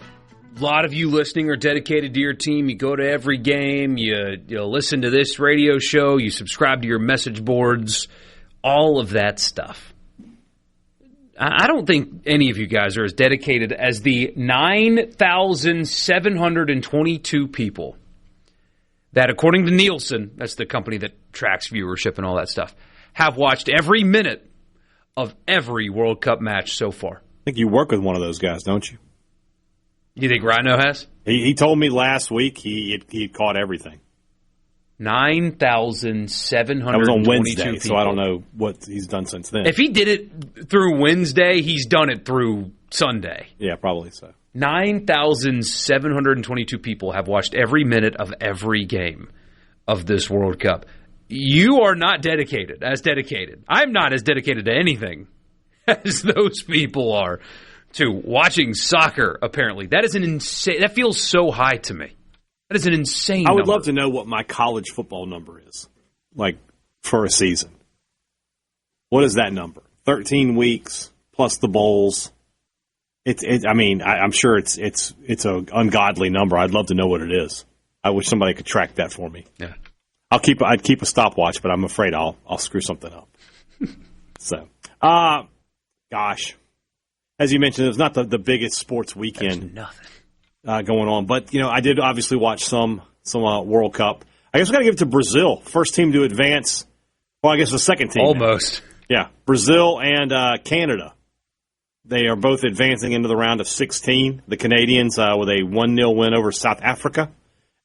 A lot of you listening are dedicated to your team. You go to every game. You listen to this radio show. You subscribe to your message boards. All of that stuff. I don't think any of you guys are as dedicated as the 9,722 people that, according to Nielsen, that's the company that tracks viewership and all that stuff, have watched every minute of every World Cup match so far. I think you work with one of those guys, don't you? You think Rhino has? He told me last week he caught everything. 9,722 That was on Wednesday, people. so I don't know what he's done since then. If he did it through Wednesday, he's done it through Sunday. Yeah, probably so. 9,722 people have watched every minute of every game of this World Cup. You are not dedicated. I'm not as dedicated to anything as those people are to watching soccer, apparently. That is an insane. That feels so high to me. That is an insane I would number. love to know what my college football number is, like, for a season. What is that number? 13 weeks plus the bowls. I'm sure it's an ungodly number. I'd love to know what it is. I wish somebody could track that for me. Yeah. I'd keep a stopwatch, but I'm afraid I'll screw something up. So, gosh, as you mentioned, it was not the biggest sports weekend. There's nothing going on, but I did obviously watch some World Cup. I guess we got to give it to Brazil, first team to advance. Well, I guess the second team. Almost. Yeah, Brazil and Canada They are both advancing into the round of 16. The Canadians with a 1-0 win over South Africa.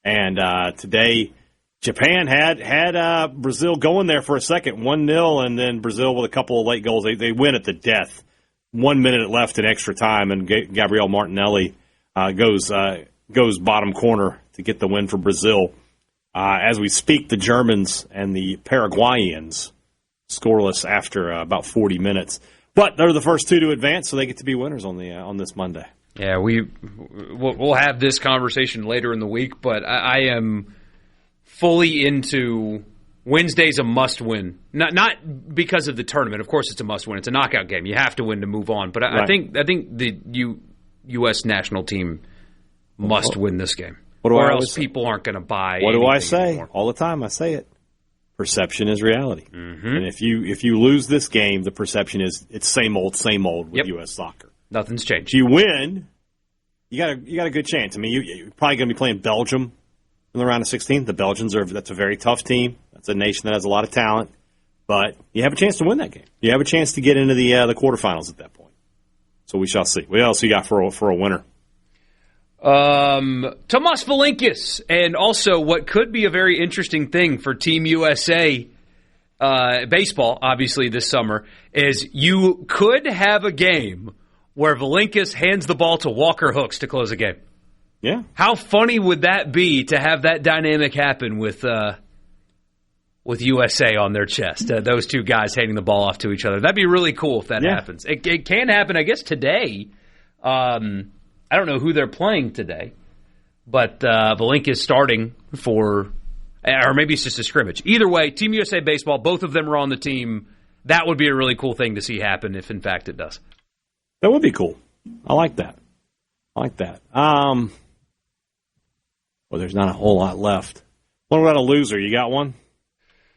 And today, Japan had Brazil going there for a second, 1-0, and then Brazil with a couple of late goals. They win at the death. 1 minute left in extra time, and Gabriel Martinelli goes bottom corner to get the win for Brazil. As we speak, the Germans and the Paraguayans scoreless after about 40 minutes. But they're the first two to advance, so they get to be winners on this Monday. Yeah, we'll have this conversation later in the week, but I am fully into Wednesday's a must-win. Not because of the tournament. Of course, it's a must-win. It's a knockout game. You have to win to move on. But I think the U.S. national team must win this game, or else people aren't going to buy. What do I say anymore. all the time? I say it. Perception is reality, and if you lose this game, the perception is it's same old with U.S. soccer. Nothing's changed. If you win, you got a good chance. I mean, you're probably going to be playing Belgium in the round of 16. The Belgians that's a very tough team. That's a nation that has a lot of talent, but you have a chance to win that game. You have a chance to get into the quarterfinals at that point. So we shall see. What else you got for a winner? Tomas Valinkis, and also what could be a very interesting thing for Team USA baseball, obviously this summer, is you could have a game where Valinkis hands the ball to Walker Hooks to close a game. Yeah. How funny would that be to have that dynamic happen with USA on their chest? Those two guys handing the ball off to each other. That'd be really cool if that happens. It can happen, I guess, today. I don't know who they're playing today, but Valinkis starting for, or maybe it's just a scrimmage. Either way, Team USA baseball, both of them are on the team. That would be a really cool thing to see happen if, in fact, it does. That would be cool. I like that. Well, there's not a whole lot left. What about a loser? You got one?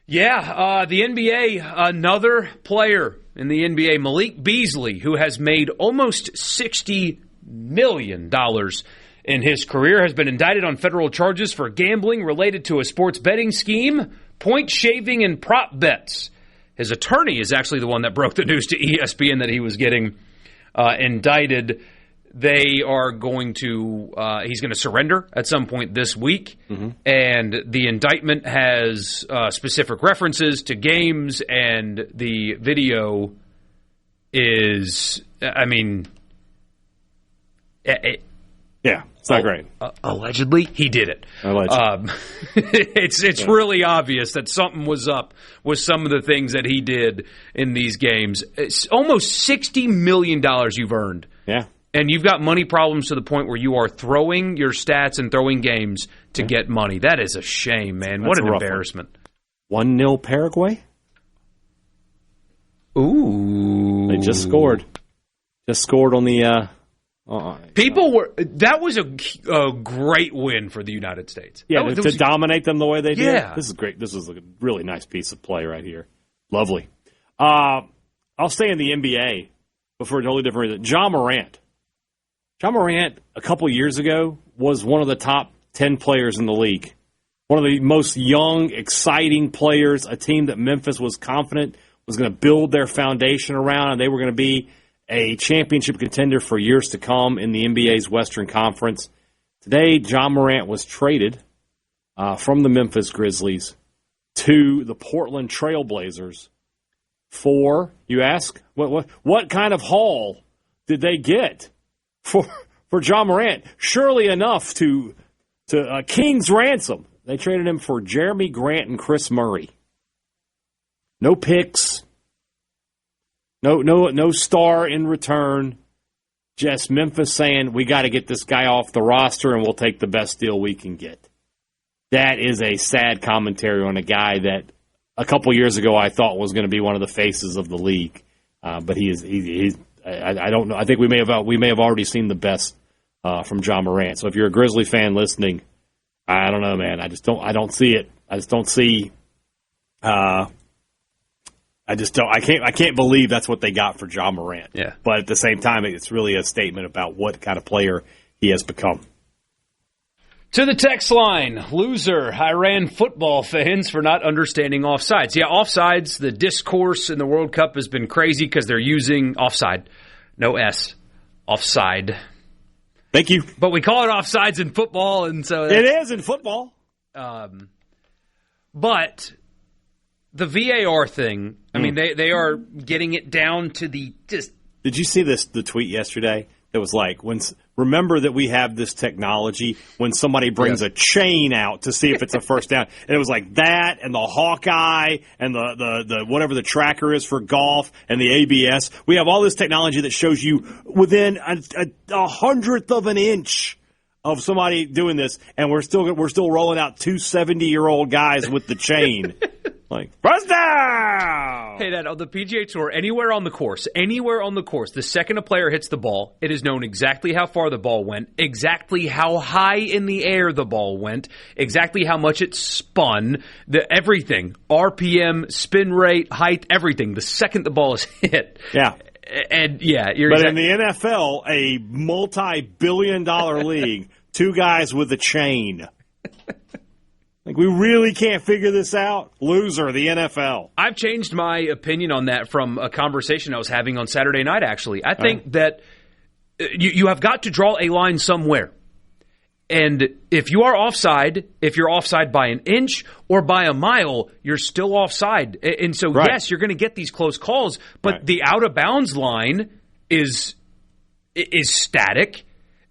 Yeah, the NBA, another player in the NBA, Malik Beasley, who has made almost $60 million in his career, has been indicted on federal charges for gambling related to a sports betting scheme, point shaving, and prop bets. His attorney is actually the one that broke the news to ESPN that he was getting indicted. They are going to he's going to surrender at some point this week, and the indictment has specific references to games, and the video is, I mean, it's not great. Allegedly, he did it. It's really obvious that something was up with some of the things that he did in these games. It's almost $60 million you've earned. Yeah. And you've got money problems to the point where you are throwing your stats and throwing games to get money. That is a shame, man. What an embarrassment. 1-0 Paraguay? Ooh. They just scored. Just scored on the... That was a great win for the United States. Yeah, to dominate them the way they did. Yeah. This is great. This is a really nice piece of play right here. Lovely. I'll stay in the NBA, but for a totally different reason. John Morant, a couple years ago, was one of the top 10 players in the league. One of the most young, exciting players, a team that Memphis was confident was going to build their foundation around, and they were going to be a championship contender for years to come in the NBA's Western Conference. Today, John Morant was traded from the Memphis Grizzlies to the Portland Trail Blazers for, you ask, what kind of haul did they get for John Morant? Surely enough to King's ransom. They traded him for Jeremy Grant and Chris Murray. No picks. No star in return. Just Memphis saying, we got to get this guy off the roster and we'll take the best deal we can get. That is a sad commentary on a guy that a couple years ago I thought was going to be one of the faces of the league. But he's I don't know. I think we may have already seen the best from John Morant. So if you're a Grizzly fan listening, I don't know, man. I don't see it. I just don't see. I can't believe that's what they got for John Morant. Yeah. But at the same time, it's really a statement about what kind of player he has become. To the text line, loser Iran football fans for not understanding offsides. Yeah, offsides, the discourse in the World Cup has been crazy because they're using offside No S. Offside. Thank you. But we call it offsides in football, and so it is in football. But the VAR thing, I mean, they are getting it down to the just. Did you see the tweet yesterday? It was like, remember that we have this technology when somebody brings a chain out to see if it's a first down. And it was like that and the Hawkeye and the whatever the tracker is for golf and the ABS. We have all this technology that shows you within a hundredth of an inch of somebody doing this, and we're still rolling out two 70-year-old guys with the chain. Like, first down! Hey, Dad, on the PGA Tour, anywhere on the course, the second a player hits the ball, it is known exactly how far the ball went, exactly how high in the air the ball went, exactly how much it spun, everything, RPM, spin rate, height, everything, the second the ball is hit. Yeah. And, yeah, you're But in the NFL, a multi-billion-dollar league, two guys with a chain. Like, we really can't figure this out? Loser, the NFL. I've changed my opinion on that from a conversation I was having on Saturday night, actually. I think that you have got to draw a line somewhere. And if you are offside, if you're offside by an inch or by a mile, you're still offside. And so, yes, you're going to get these close calls, but the out-of-bounds line is static.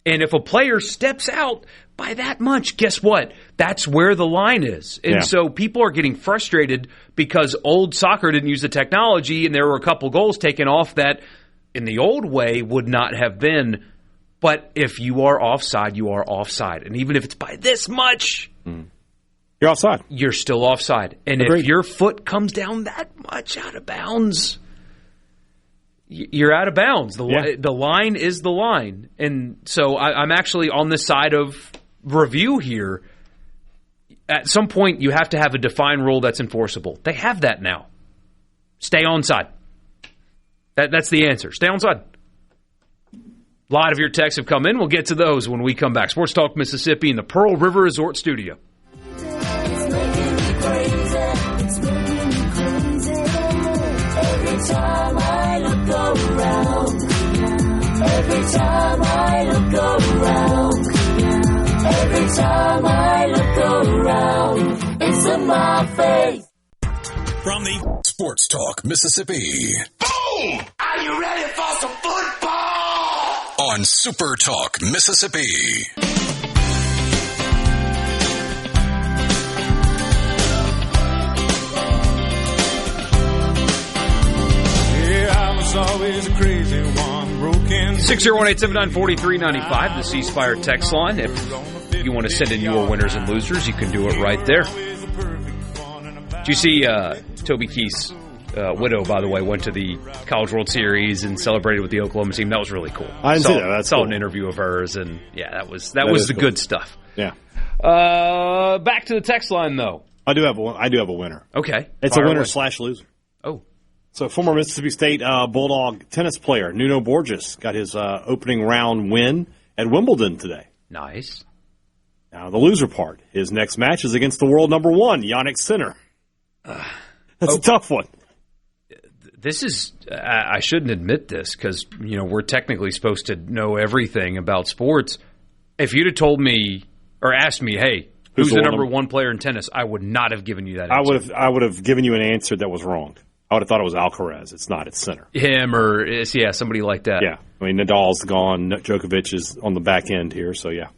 And if a player steps out by that much, guess what? That's where the line is. And so people are getting frustrated because old soccer didn't use the technology, and there were a couple goals taken off that in the old way would not have been. But if you are offside, you are offside. And even if it's by this much, you're offside. You're still offside. And if your foot comes down that much out of bounds, you're out of bounds. The line is the line. And so I'm actually on the side of review here. At some point, you have to have a defined rule that's enforceable. They have that now. Stay onside. That's the answer. Stay onside. A lot of your texts have come in. We'll get to those when we come back. Sports Talk Mississippi in the Pearl River Resort Studio. Every time I look around, every time I look around, every time I look around, it's in my face. From the Sports Talk Mississippi. Boom! Are you ready for some football? On SuperTalk Mississippi. Always a crazy one, broken. 601-879-4395, the C Spire text line. If you want to send in your winners and losers, you can do it right there. Did you see Toby Keith's widow, by the way, went to the College World Series and celebrated with the Oklahoma team? That was really cool. I didn't see that. That's saw cool. An interview of hers, and that was the good stuff. Yeah. Back to the text line, though. I do have a winner. Okay. It's a winner/loser. Oh. So former Mississippi State Bulldog tennis player Nuno Borges got his opening round win at Wimbledon today. Nice. Now the loser part, his next match is against the world number 1, Jannik Sinner. That's a tough one. This is, I shouldn't admit this because, we're technically supposed to know everything about sports. If you'd have told me or asked me, hey, who's the number 1 player in tennis, I would not have given you that answer. I would have given you an answer that was wrong. I would have thought it was Alcaraz. It's not. It's Sinner. Him or, somebody like that. Yeah. I mean, Nadal's gone. Djokovic is on the back end here, so yeah.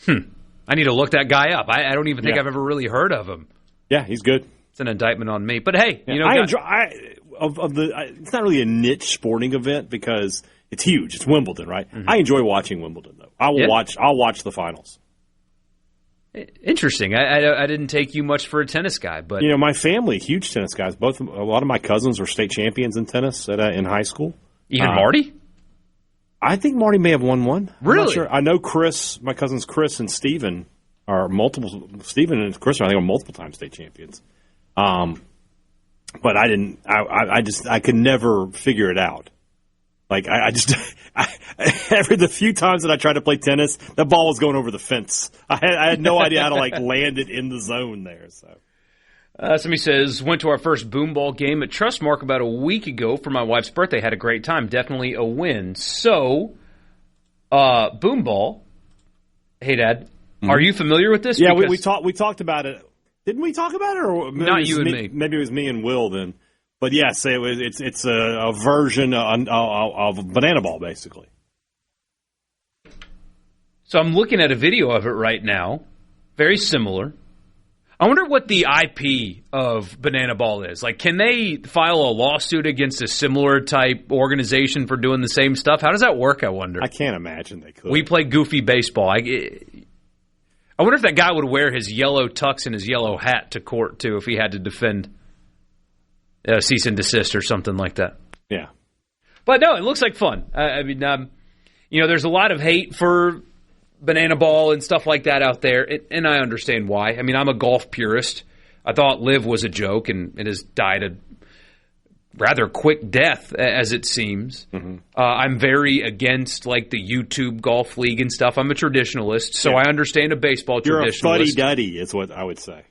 I need to look that guy up. I don't even think I've ever really heard of him. Yeah, he's good. It's an indictment on me. But hey, it's not really a niche sporting event because it's huge. It's Wimbledon, right? Mm-hmm. I enjoy watching Wimbledon, though. I'll watch the finals. Interesting. I didn't take you much for a tennis guy, but my family, huge tennis guys. A lot of my cousins were state champions in tennis in high school. Even Marty? I think Marty may have won one. Really? I'm not sure. I know Chris, my cousins Chris and Steven are multiple. Steven and Chris are multiple time state champions. But I didn't. I could never figure it out. Like the few times that I tried to play tennis, that ball was going over the fence. I had no idea how to land it in the zone there. So, Somebody says, went to our first Boomball game at Trustmark about a week ago for my wife's birthday. Had a great time. Definitely a win. So, Boomball, hey, Dad, are you familiar with this? Yeah, we talked about it. Didn't we talk about it? Or not you and me. Maybe it was me and Will then. But yes, it's a version of Banana Ball, basically. So I'm looking at a video of it right now. Very similar. I wonder what the IP of Banana Ball is. Like, can they file a lawsuit against a similar type organization for doing the same stuff? How does that work, I wonder? I can't imagine they could. We play goofy baseball. I wonder if that guy would wear his yellow tux and his yellow hat to court, too, if he had to defend cease and desist or something like that. Yeah. But, no, it looks like fun. I mean, there's a lot of hate for Banana Ball and stuff like that out there, and I understand why. I mean, I'm a golf purist. I thought Liv was a joke, and it has died a rather quick death, as it seems. Mm-hmm. I'm very against, like, the YouTube Golf League and stuff. I'm a traditionalist, so I understand a baseball traditionalist. You're a fuddy-duddy is what I would say.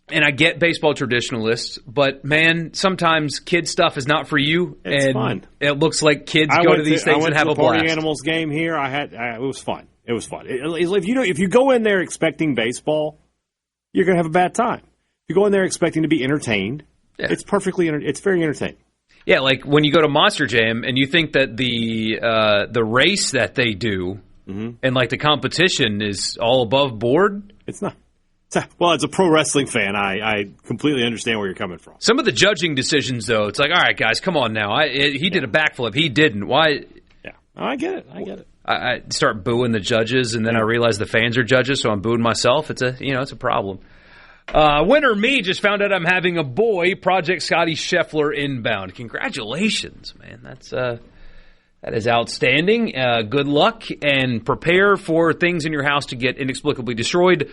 And I get baseball traditionalists, but, man, sometimes kid stuff is not for you. It's and fun. It looks like kids go to these things and have a blast. I went to the Party Animals game here. It was fun. It was fun. If you go in there expecting baseball, you're going to have a bad time. If you go in there expecting to be entertained, it's it's very entertaining. Yeah, like when you go to Monster Jam and you think that the race that they do and like the competition is all above board. It's not. Well, as a pro wrestling fan, I completely understand where you're coming from. Some of the judging decisions, though, it's like, all right, guys, come on now. He did a backflip. He didn't. Why? Yeah, I get it. I start booing the judges, and then I realize the fans are judges, so I'm booing myself. It's a problem. Winner me just found out I'm having a boy. Project Scotty Scheffler inbound. Congratulations, man. That is outstanding. Good luck, and prepare for things in your house to get inexplicably destroyed.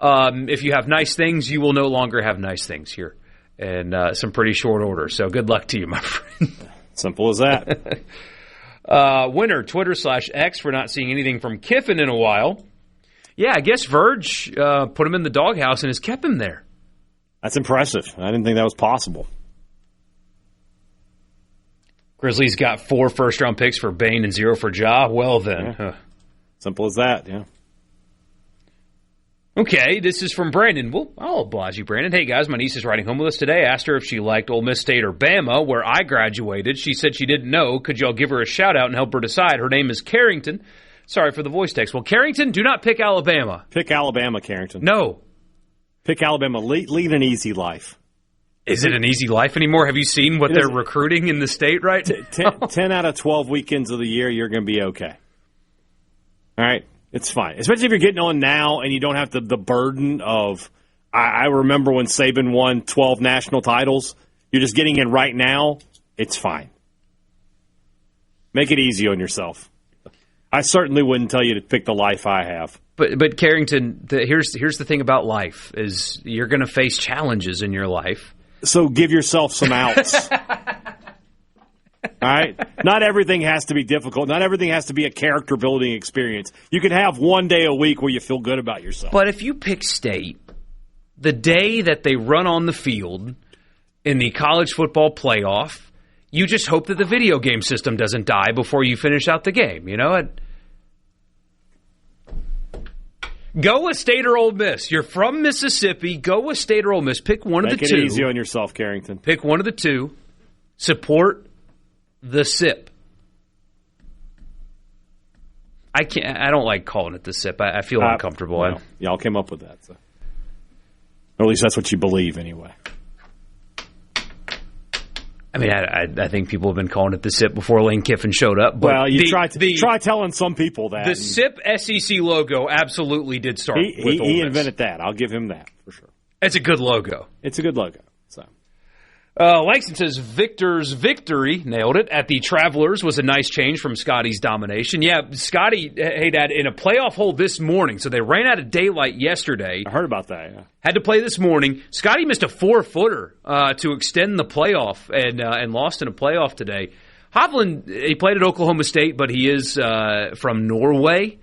If you have nice things, you will no longer have nice things here in some pretty short order. So good luck to you, my friend. Simple as that. Winner, Twitter/X for not seeing anything from Kiffin in a while. Yeah, I guess Verge put him in the doghouse and has kept him there. That's impressive. I didn't think that was possible. Grizzlies got 4 first-round picks for Bane and 0 for Ja. Well, then. Yeah. Simple as that, yeah. Okay, this is from Brandon. Well, I'll oblige you, Brandon. Hey, guys, my niece is riding home with us today. Asked her if she liked Ole Miss State or Bama, where I graduated. She said she didn't know. Could y'all give her a shout-out and help her decide? Her name is Carrington. Sorry for the voice text. Well, Carrington, do not pick Alabama. Pick Alabama, Carrington. No. Pick Alabama. Lead an easy life. Is it an easy life anymore? Have you seen what they're recruiting in the state right now? 10 out of 12 weekends of the year, you're going to be okay. All right? It's fine. Especially if you're getting on now and you don't have the burden of, I remember when Saban won 12 national titles. You're just getting in right now. It's fine. Make it easy on yourself. I certainly wouldn't tell you to pick the life I have. But Carrington, here's the thing about life is you're going to face challenges in your life. So give yourself some outs. All right? Not everything has to be difficult. Not everything has to be a character-building experience. You can have one day a week where you feel good about yourself. But if you pick State, the day that they run on the field in the college football playoff, you just hope that the video game system doesn't die before you finish out the game. You know? Go with State or Ole Miss. You're from Mississippi. Go with State or Ole Miss. Pick one of the two. Make it easy on yourself, Carrington. Pick one of the two. Support the SIP. I don't like calling it the SIP. I feel uncomfortable. Well, y'all came up with that. So. Or at least that's what you believe anyway. I mean, I think people have been calling it the SIP before Lane Kiffin showed up. But well, try telling some people that. The SIP SEC logo absolutely did start with Ole Miss. He invented that. I'll give him that for sure. It's a good logo. It's a good logo. So. Langston says Victor's victory, nailed it, at the Travelers was a nice change from Scotty's domination. Yeah, Scotty, hey, Dad, in a playoff hole this morning, so they ran out of daylight yesterday. I heard about that, yeah. Had to play this morning. Scotty missed a 4-footer to extend the playoff and lost in a playoff today. Hovland, he played at Oklahoma State, but he is from Norway.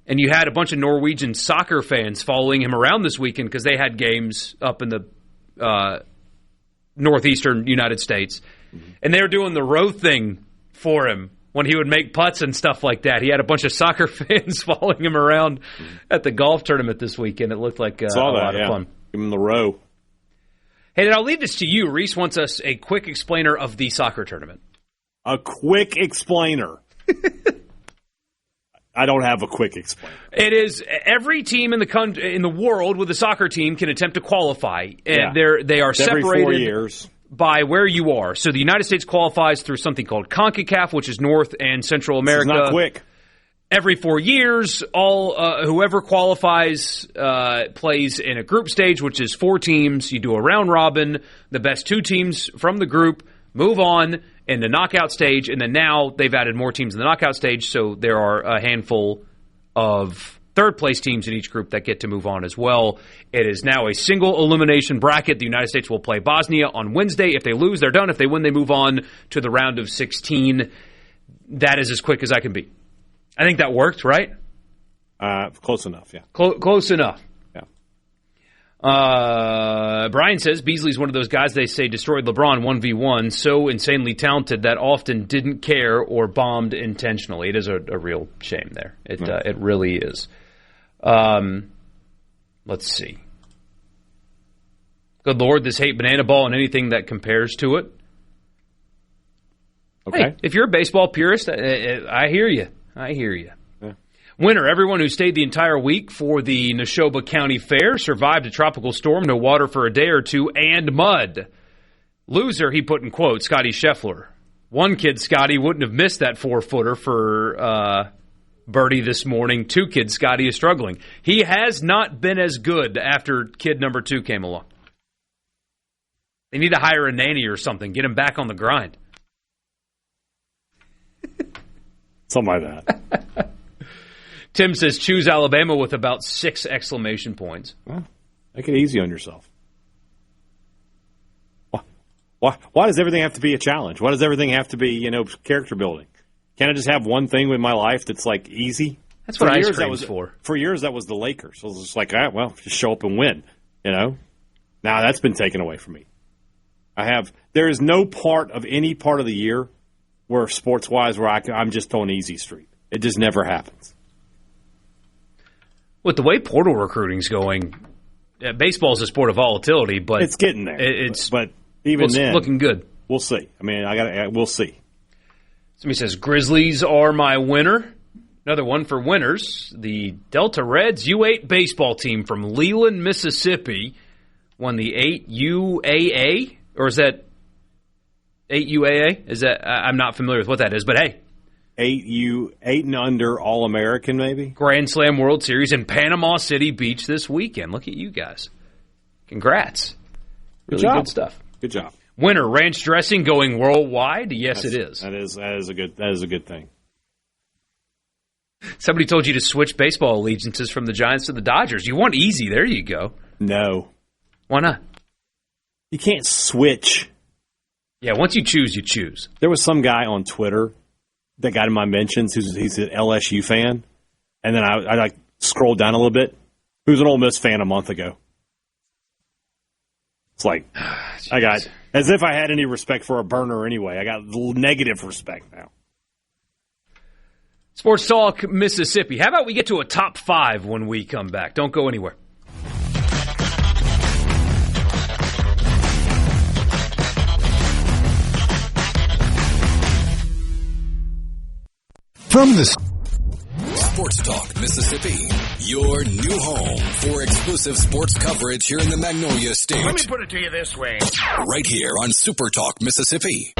And you had a bunch of Norwegian soccer fans following him around this weekend because they had games up in the northeastern United States. And they were doing the row thing for him when he would make putts and stuff like that. He had a bunch of soccer fans following him around at the golf tournament this weekend. It looked like a lot of fun. Give him the row. Hey, and I'll leave this to you. Reese wants us a quick explainer of the soccer tournament. A quick explainer. I don't have a quick explainer. It is every team in the world with a soccer team can attempt to qualify. And they are separated every 4 years by where you are. So the United States qualifies through something called CONCACAF, which is North and Central America. It's not quick. Every 4 years, whoever qualifies plays in a group stage, which is 4 teams. You do a round robin. The best 2 teams from the group move on in the knockout stage, and then now they've added more teams in the knockout stage, so there are a handful of third-place teams in each group that get to move on as well. It is now a single elimination bracket. The United States will play Bosnia on Wednesday. If they lose, they're done. If they win, they move on to the round of 16. That is as quick as I can be. I think that worked, right? Close enough, yeah. Close enough. Yeah. Brian says Beasley's one of those guys they say destroyed LeBron 1v1, so insanely talented that often didn't care or bombed intentionally. It is a real shame there. It really is. Let's see. Good Lord, this hate banana ball and anything that compares to it. Okay. Hey, if you're a baseball purist, I hear you. Yeah. Winner, everyone who stayed the entire week for the Neshoba County Fair, survived a tropical storm, no water for a day or two, and mud. Loser, he put in quotes, Scotty Scheffler. One kid, Scotty, wouldn't have missed that 4-footer for birdie this morning. 2 kids, Scotty is struggling. He has not been as good after kid number 2 came along. They need to hire a nanny or something, get him back on the grind. Something like that. Tim says, choose Alabama with about 6 exclamation points. Well, make it easy on yourself. Why does everything have to be a challenge? Why does everything have to be, character building? Can't I just have one thing with my life that's, easy? That's what ice cream's for. For years, that was the Lakers. So it was just like, just show up and win, Now that's been taken away from me. There is no part of any part of the year where sports-wise where I'm just on easy street. It just never happens. With the way portal recruiting's going, baseball is a sport of volatility, but it's getting there. But even then, looking good. We'll see. We'll see. Somebody says, Grizzlies are my winner. Another one for winners. The Delta Reds U8 baseball team from Leland, Mississippi won the 8UAA, or is that 8UAA? Is that I'm not familiar with what that is, but hey. 8 and under All-American, maybe? Grand Slam World Series in Panama City Beach this weekend. Look at you guys. Congrats. Really good stuff. Good job. Winner, ranch dressing going worldwide? Yes, it is. That is a good thing. Somebody told you to switch baseball allegiances from the Giants to the Dodgers. You want easy. There you go. No. Why not? You can't switch. Yeah, once you choose, you choose. There was some guy on Twitter that got in my mentions he's an LSU fan. And then I scrolled down a little bit. He was an Ole Miss fan a month ago. It's like, I got, as if I had any respect for a burner anyway. I got negative respect now. Sports Talk Mississippi. How about we get to a top 5 when we come back? Don't go anywhere. From the Sports Talk Mississippi, your new home for exclusive sports coverage here in the Magnolia State. Let me put it to you this way. Right here on Super Talk Mississippi.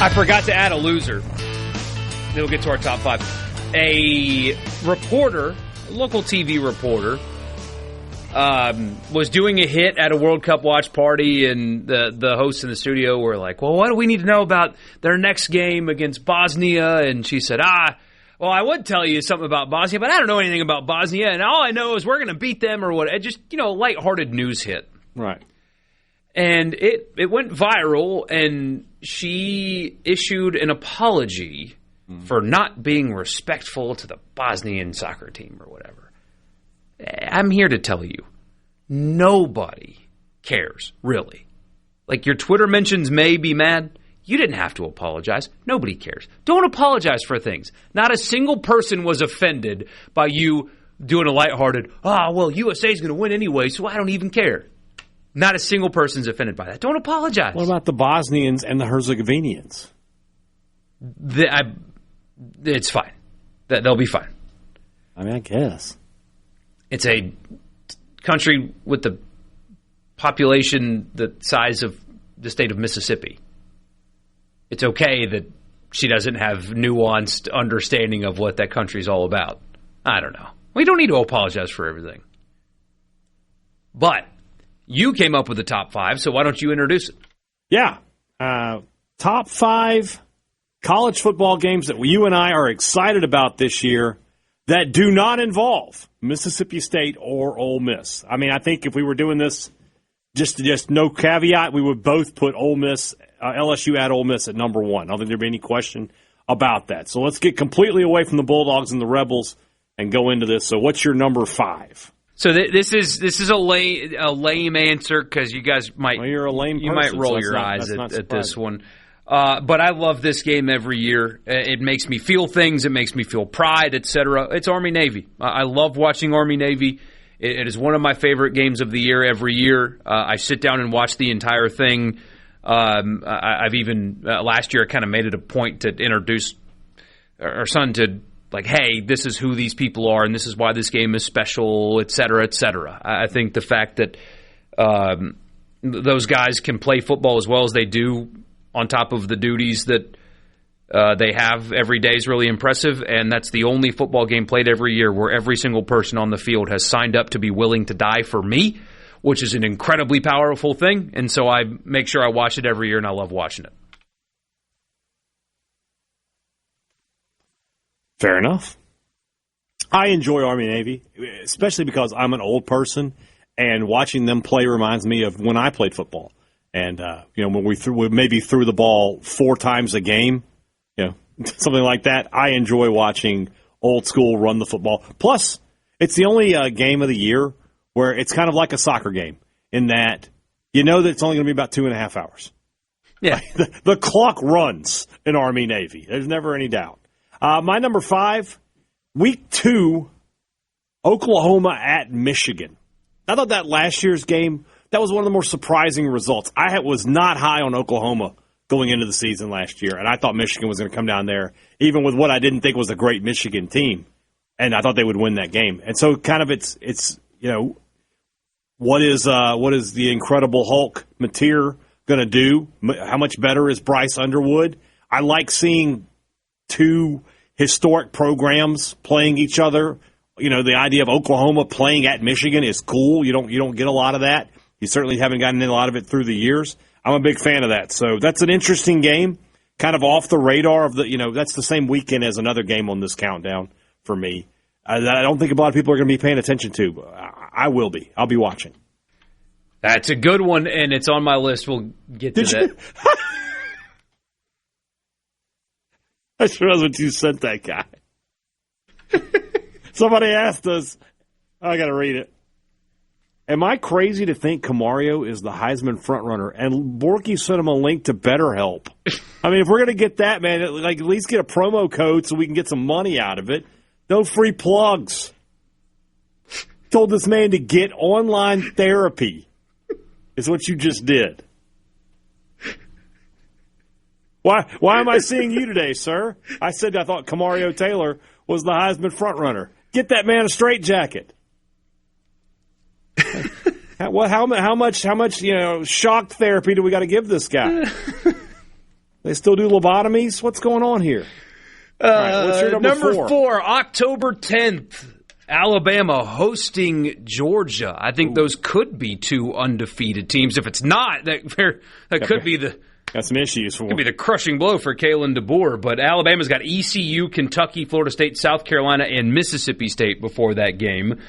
I forgot to add a loser. Then we'll get to our top 5. A reporter, a local TV reporter, was doing a hit at a World Cup watch party, and the hosts in the studio were like, well, what do we need to know about their next game against Bosnia? And she said, well, I would tell you something about Bosnia, but I don't know anything about Bosnia, and all I know is we're going to beat them or what. Just, lighthearted news hit. Right. And it went viral, and she issued an apology for not being respectful to the Bosnian soccer team or whatever. I'm here to tell you, nobody cares, really. Like, your Twitter mentions may be mad. You didn't have to apologize. Nobody cares. Don't apologize for things. Not a single person was offended by you doing a lighthearted, well, USA's going to win anyway, so I don't even care. Not a single person's offended by that. Don't apologize. What about the Bosnians and the Herzegovinians? It's fine. They'll be fine. I mean, I guess. It's a country with the population the size of the state of Mississippi. It's okay that she doesn't have nuanced understanding of what that country's all about. I don't know. We don't need to apologize for everything. But you came up with the top 5, so why don't you introduce it? Yeah. Top 5 college football games that you and I are excited about this year that do not involve Mississippi State or Ole Miss. I mean, I think if we were doing this just no caveat, we would both put Ole Miss, LSU at Ole Miss at number 1. I don't think there'd be any question about that. So let's get completely away from the Bulldogs and the Rebels and go into this. So what's your number 5? So this is a lame answer because you guys might you're a lame person, might roll your eyes at this one. But I love this game every year. It makes me feel things. It makes me feel pride, etc. It's Army-Navy. I love watching Army-Navy. It is one of my favorite games of the year every year. I sit down and watch the entire thing. I've even last year I kind of made it a point to introduce our son to, like, hey, this is who these people are and this is why this game is special, et cetera, et cetera. I think the fact that those guys can play football as well as they do on top of the duties that they have every day is really impressive, and that's the only football game played every year where every single person on the field has signed up to be willing to die for me, which is an incredibly powerful thing, and so I make sure I watch it every year, and I love watching it. Fair enough. I enjoy Army-Navy, especially because I'm an old person, and watching them play reminds me of when I played football. And, when we maybe threw the ball 4 times a game, something like that. I enjoy watching old school run the football. Plus, it's the only game of the year where it's kind of like a soccer game in that that it's only going to be about 2.5 hours. Yeah. The clock runs in Army-Navy. There's never any doubt. My number 5, week 2, Oklahoma at Michigan. I thought that last year's game, that was one of the more surprising results. I was not high on Oklahoma going into the season last year, and I thought Michigan was going to come down there, even with what I didn't think was a great Michigan team, and I thought they would win that game. And so kind of it's what is the Incredible Hulk Mateer going to do? How much better is Bryce Underwood? I like seeing 2 historic programs playing each other. The idea of Oklahoma playing at Michigan is cool. You don't get a lot of that. You certainly haven't gotten in a lot of it through the years. I'm a big fan of that. So that's an interesting game, kind of off the radar of that's the same weekend as another game on this countdown for me. I don't think a lot of people are going to be paying attention to. I will be. I'll be watching. That's a good one, and it's on my list. We'll get to that. I sure was what you sent that guy. Somebody asked us. I got to read it. Am I crazy to think Camario is the Heisman frontrunner? And Borkey sent him a link to BetterHelp. I mean, if we're going to get that, man, at least get a promo code so we can get some money out of it. No free plugs. Told this man to get online therapy is what you just did. Why am I seeing you today, sir? I said I thought Camario Taylor was the Heisman frontrunner. Get that man a straitjacket. How much shock therapy do we got to give this guy? They still do lobotomies? What's going on here? All right, what's your number 4? October 10th, Alabama hosting Georgia. I think those could be 2 undefeated teams. If it's not, that could be Got some issues for Could be the crushing blow for Kalen DeBoer, but Alabama's got ECU, Kentucky, Florida State, South Carolina, and Mississippi State before that game.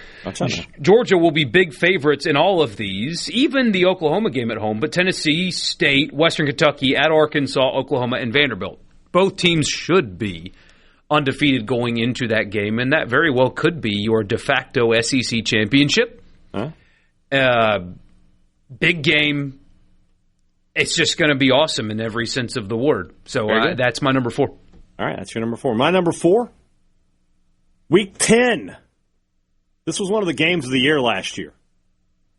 Georgia will be big favorites in all of these, even the Oklahoma game at home, but Tennessee State, Western Kentucky, at Arkansas, Oklahoma, and Vanderbilt. Both teams should be undefeated going into that game, and that very well could be your de facto SEC championship. Big game. It's just going to be awesome in every sense of the word. So that's my number 4. All right, that's your number 4. My number 4, Week 10. This was one of the games of the year last year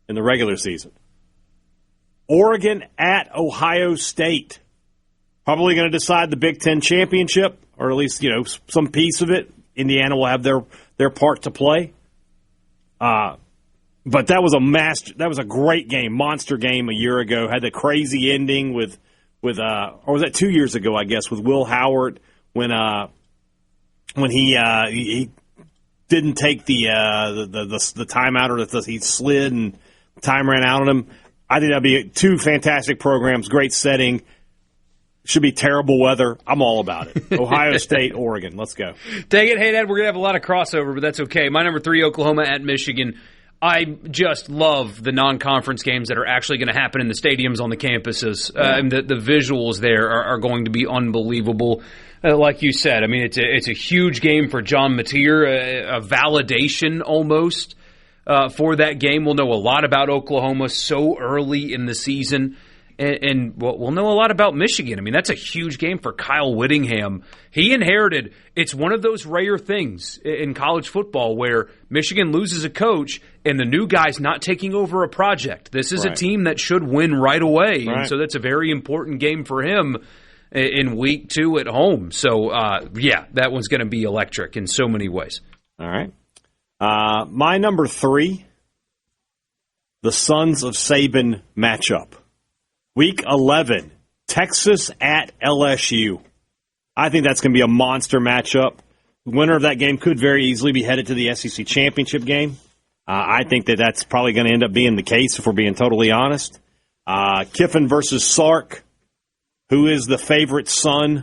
in the regular season. Oregon at Ohio State. Probably going to decide the Big Ten championship, or at least, some piece of it. Indiana will have their part to play. But that was a great game, monster game a year ago. Had the crazy ending with or was that 2 years ago, I guess, with Will Howard when he didn't take the timeout, or he slid and time ran out on him. I think that'd be 2 fantastic programs, great setting. Should be terrible weather. I'm all about it. Ohio State, Oregon. Let's go. Take it. Hey, Dad, we're going to have a lot of crossover, but that's okay. My number 3, Oklahoma at Michigan. I just love the non-conference games that are actually going to happen in the stadiums on the campuses. And the visuals there are going to be unbelievable. Like you said, I mean, it's a huge game for John Mateer, a validation almost for that game. We'll know a lot about Oklahoma so early in the season. And we'll know a lot about Michigan. I mean, that's a huge game for Kyle Whittingham. He inherited – it's one of those rare things in college football where Michigan loses a coach and the new guy's not taking over a project. This is a team that should win right away. Right. And so that's a very important game for him in week 2 at home. So, that one's going to be electric in so many ways. All right. My number 3, the Sons of Saban matchup. Week 11, Texas at LSU. I think that's going to be a monster matchup. The winner of that game could very easily be headed to the SEC championship game. I think that's probably going to end up being the case if we're being totally honest. Kiffin versus Sark, who is the favorite son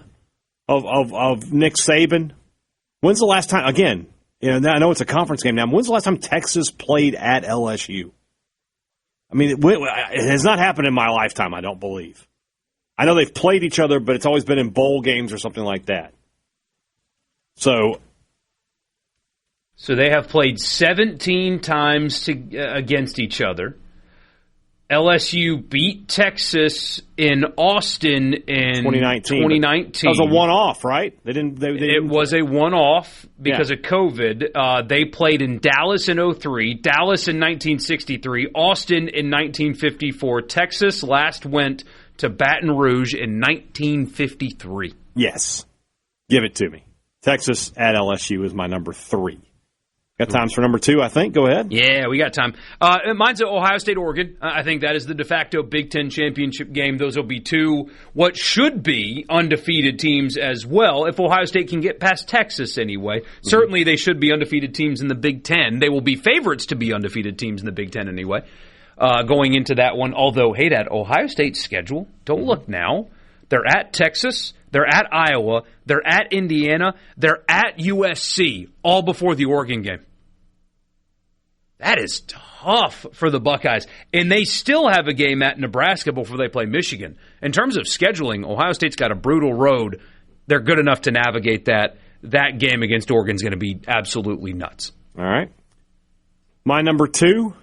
of Nick Saban. When's the last time, again, I know it's a conference game now, when's the last time Texas played at LSU? I mean, it has not happened in my lifetime, I don't believe. I know they've played each other, but it's always been in bowl games or something like that. So they have played 17 times against each other. LSU beat Texas in Austin in 2019. That was a one-off, right? It was a one-off because of COVID. They played in Dallas in 2003, Dallas in 1963, Austin in 1954. Texas last went to Baton Rouge in 1953. Yes. Give it to me. Texas at LSU is my number 3. Got times for number 2, I think. Go ahead. Yeah, we got time. Mine's Ohio State, Oregon. I think that is the de facto Big Ten championship game. Those will be 2 what should be undefeated teams as well. If Ohio State can get past Texas anyway, certainly they should be undefeated teams in the Big Ten. They will be favorites to be undefeated teams in the Big Ten anyway, going into that one. Although, hey, that Ohio State schedule, don't look now. They're at Texas. They're at Iowa. They're at Indiana. They're at USC, all before the Oregon game. That is tough for the Buckeyes. And they still have a game at Nebraska before they play Michigan. In terms of scheduling, Ohio State's got a brutal road. They're good enough to navigate that. That game against Oregon is going to be absolutely nuts. All right. My number 2,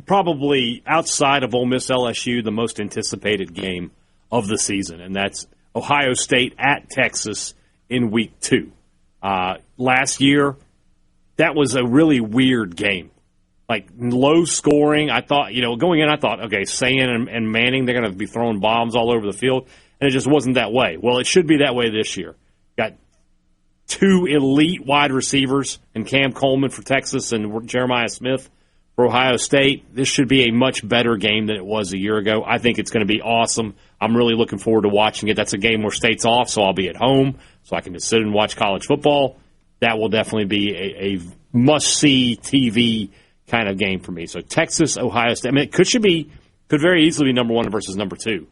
probably outside of Ole Miss LSU, the most anticipated game of the season, and that's Ohio State at Texas in week 2. Last year, that was a really weird game. Like, low scoring. I thought, going in, I thought, okay, Sayan and Manning, they're going to be throwing bombs all over the field, and it just wasn't that way. Well, it should be that way this year. Got 2 elite wide receivers in Cam Coleman for Texas and Jeremiah Smith for Ohio State. This should be a much better game than it was a year ago. I think it's going to be awesome. I'm really looking forward to watching it. That's a game where State's off, so I'll be at home, so I can just sit and watch college football. That will definitely be a must-see TV kind of game for me. So Texas, Ohio State. I mean, it could very easily be number 1 versus number 2.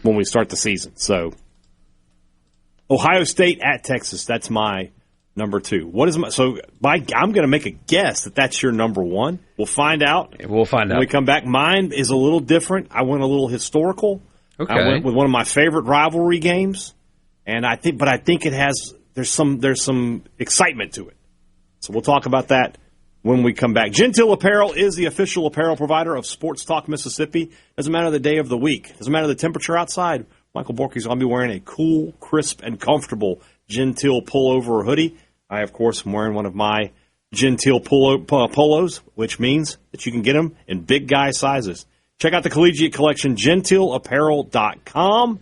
when we start the season. So, Ohio State at Texas, that's my number 2. I'm going to make a guess that that's your number 1. We'll find out. We'll find out when we come back. Mine is a little different. I went a little historical. Okay. I went with one of my favorite rivalry games, and I think there's some excitement to it. So we'll talk about that when we come back. Gentile Apparel is the official apparel provider of Sports Talk Mississippi. Doesn't matter the day of the week. Doesn't matter the temperature outside. Michael Borkey's going to be wearing a cool, crisp, and comfortable Gentile pullover or hoodie. I, of course, am wearing one of my Gentile polos, which means that you can get them in big guy sizes. Check out the collegiate collection, gentileapparel.com.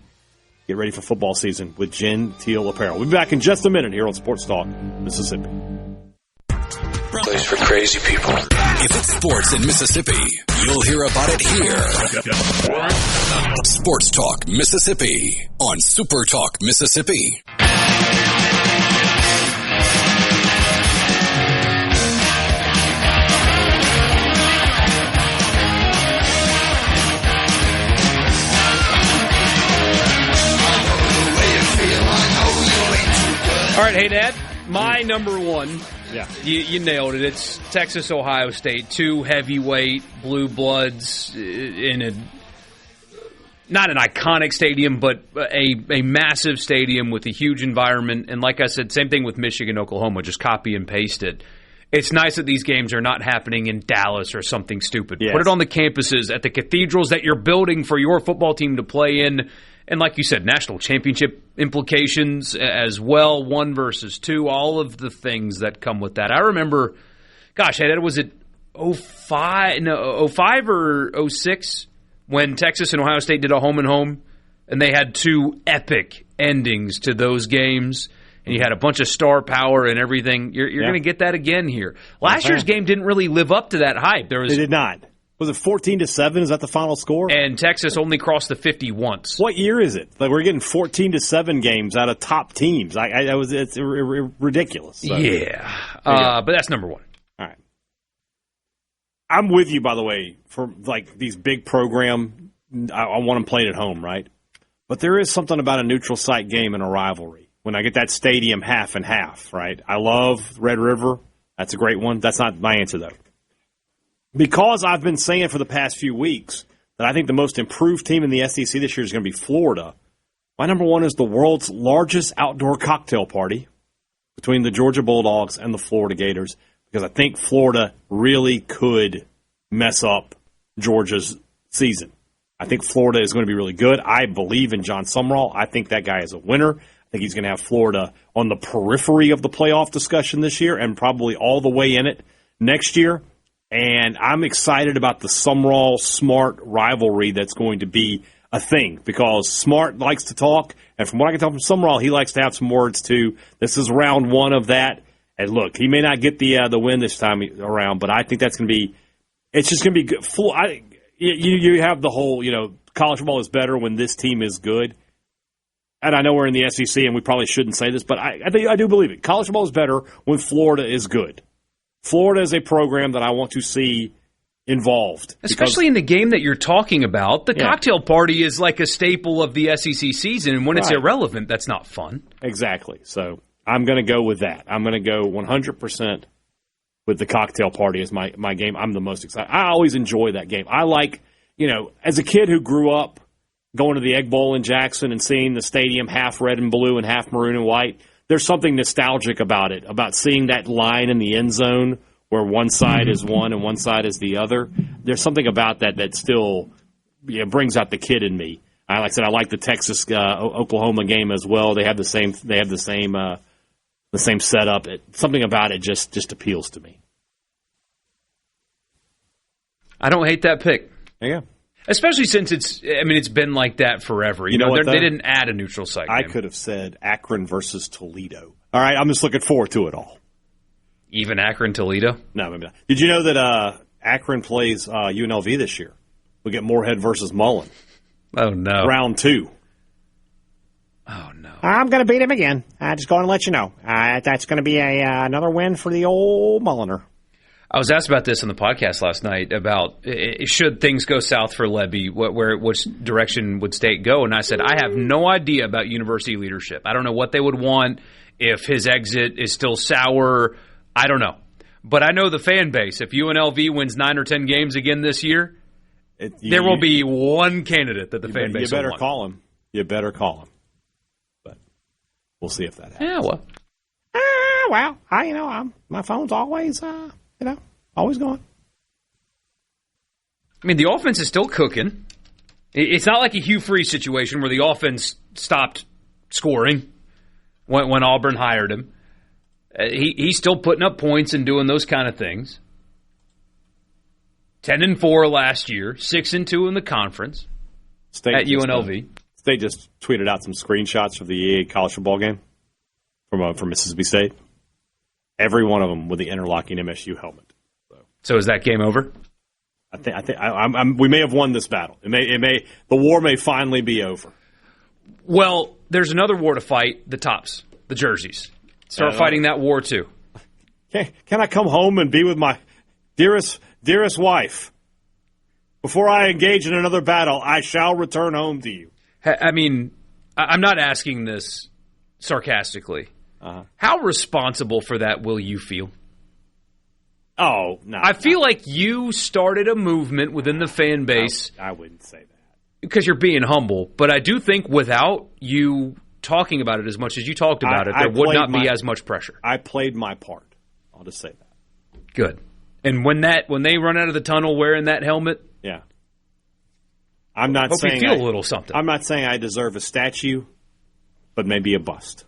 Get ready for football season with Gentile Apparel. We'll be back in just a minute here on Sports Talk Mississippi. Place for crazy people. If it's sports in Mississippi, you'll hear about it here. Sports Talk Mississippi on SuperTalk Mississippi. All right, hey, Dad, my number 1, you nailed it. It's Texas, Ohio State, 2 heavyweight blue bloods in not an iconic stadium, but a massive stadium with a huge environment. And like I said, same thing with Michigan, Oklahoma, just copy and paste it. It's nice that these games are not happening in Dallas or something stupid. Yes. Put it on the campuses, at the cathedrals that you're building for your football team to play in. And like you said, national championship implications as well, 1 versus 2, all of the things that come with that. I remember, was it 05 or 06 when Texas and Ohio State did a home and home, and they had 2 epic endings to those games, and you had a bunch of star power and everything. You're going to get that again here. Last year's game didn't really live up to that hype. They did not. Was it 14-7? Is that the final score? And Texas only crossed the 50 once. What year is it? Like we're getting 14-7 games out of top teams. It's ridiculous. So. Yeah, but that's number 1. All right. I'm with you, by the way, for like these big program. I want them played at home, right? But there is something about a neutral site game and a rivalry. When I get that stadium half and half, right? I love Red River. That's a great one. That's not my answer, though. Because I've been saying for the past few weeks that I think the most improved team in the SEC this year is going to be Florida, my number 1 is the world's largest outdoor cocktail party between the Georgia Bulldogs and the Florida Gators, because I think Florida really could mess up Georgia's season. I think Florida is going to be really good. I believe in John Sumrall. I think that guy is a winner. I think he's going to have Florida on the periphery of the playoff discussion this year and probably all the way in it next year. And I'm excited about the Sumrall-Smart rivalry that's going to be a thing, because Smart likes to talk, and from what I can tell from Sumrall, he likes to have some words too. This is round 1 of that. And look, he may not get the win this time around, but I think that's going to be – it's just going to be good. You have the whole, college football is better when this team is good. And I know we're in the SEC, and we probably shouldn't say this, but I do believe it. College football is better when Florida is good. Florida is a program that I want to see involved. Especially in the game that you're talking about. The cocktail party is like a staple of the SEC season, and when it's irrelevant, that's not fun. Exactly. So I'm going to go with that. I'm going to go 100% with the cocktail party as my game. I'm the most excited. I always enjoy that game. I like, as a kid who grew up going to the Egg Bowl in Jackson and seeing the stadium half red and blue and half maroon and white, there's something nostalgic about it, about seeing that line in the end zone where one side is one and one side is the other. There's something about that still brings out the kid in me. Like I said, I like the Texas Oklahoma game as well. They have the same setup. Something about it just appeals to me. I don't hate that pick. There you go. Especially since it's been like that forever. You know what, they didn't add a neutral site game. I could have said Akron versus Toledo. All right, I'm just looking forward to it all. Even Akron-Toledo? No, maybe not. Did you know that Akron plays UNLV this year? We get Moorhead versus Mullen. Oh, no. Round 2. Oh, no. I'm going to beat him again. Just going to let you know. That's going to be another win for the old Mulliner. I was asked about this on the podcast last night about should things go south for Lebby, which direction would State go? And I said, I have no idea about university leadership. I don't know what they would want, if his exit is still sour. I don't know. But I know the fan base. If UNLV wins 9 or 10 games again this year, there will be one candidate that the fan base will want. You better call him. You better call him. But we'll see if that happens. Yeah, well. My phone's always, always going. I mean, the offense is still cooking. It's not like a Hugh Freeze situation where the offense stopped scoring when Auburn hired him. He's still putting up points and doing those kind of things. 10-4 last year, 6-2 in the conference at UNLV. State just tweeted out some screenshots of the EA college football game from Mississippi State. Every one of them with the interlocking MSU helmet. So is that game over? We may have won this battle. The war may finally be over. Well, there's another war to fight: the tops, the jerseys. Start fighting that war too. Can I come home and be with my dearest wife? Before I engage in another battle, I shall return home to you. I mean, I'm not asking this sarcastically. How responsible for that will you feel? Oh, no. I feel like you started a movement within the fan base. I wouldn't say that. Because you're being humble. But I do think without you talking about it as much as you talked about it, there would not be as much pressure. I played my part. I'll just say that. Good. And when they run out of the tunnel wearing that helmet, yeah. I'm not hope saying you feel a little something. I'm not saying I deserve a statue, but maybe a bust.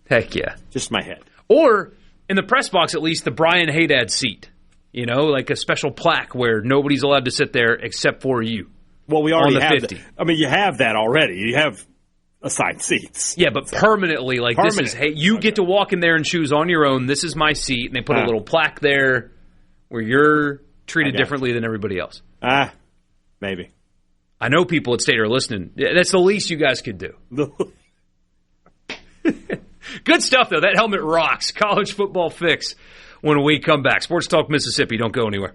Heck yeah. Just my head. Or, in the press box at least, the Brian Hadad seat. Like a special plaque where nobody's allowed to sit there except for you. Well, we already have 50. that. I mean, you have that already. You have assigned seats. Yeah, but permanently, this is, hey, you get to walk in there and choose on your own. This is my seat. And they put a little plaque there where you're treated differently than everybody else. Maybe. I know people at State are listening. That's the least you guys could do. Good stuff, though. That helmet rocks. College football fix when we come back. Sports Talk Mississippi. Don't go anywhere.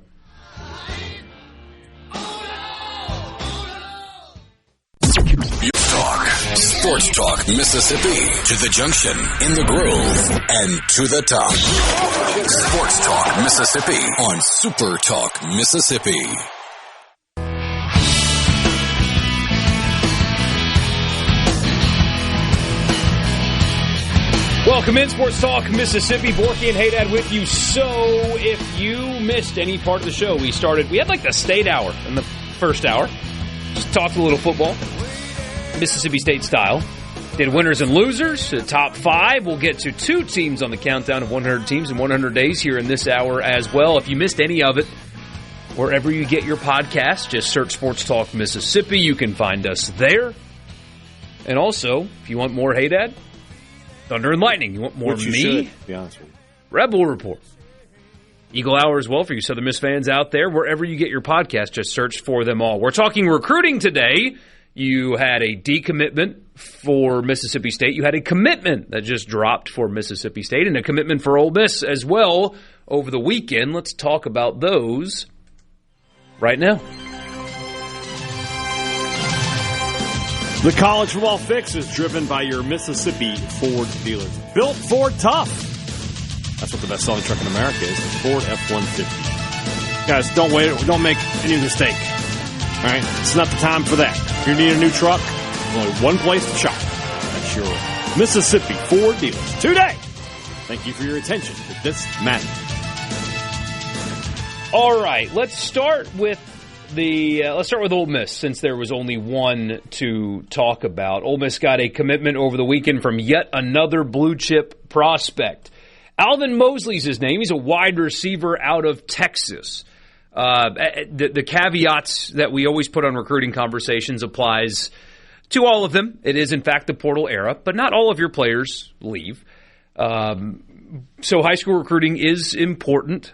Sports Talk Mississippi. To the junction, in the groove, and to the top. Sports Talk Mississippi on Super Talk Mississippi. Welcome in, Sports Talk Mississippi. Borkey and Hadad with you. So, if you missed any part of the show, we had like the State Hour in the first hour. Just talked a little football, Mississippi State style. Did winners and losers, the top 5. We'll get to 2 teams on the countdown of 100 teams in 100 days here in this hour as well. If you missed any of it, wherever you get your podcast, just search Sports Talk Mississippi. You can find us there. And also, if you want more Hadad, Thunder and Lightning. You want more Which me? Should, to be honest with you. Rebel Report. Eagle Hour as well for you Southern Miss fans out there. Wherever you get your podcast, just search for them all. We're talking recruiting today. You had a decommitment for Mississippi State. You had a commitment that just dropped for Mississippi State and a commitment for Ole Miss as well over the weekend. Let's talk about those right now. The College Football Fix is driven by your Mississippi Ford dealers. Built Ford Tough. That's what the best-selling truck in America is, the Ford F-150. Guys, don't make any mistake. All right? It's not the time for that. If you need a new truck, there's only one place to shop. That's your Mississippi Ford dealers. Today, thank you for your attention to this matter. All right, let's start with Ole Miss, since there was only one to talk about. Ole Miss got a commitment over the weekend from yet another blue-chip prospect. Alvin Mosley's his name. He's a wide receiver out of Texas. The caveats that we always put on recruiting conversations applies to all of them. It is, in fact, the portal era, but not all of your players leave. So high school recruiting is important.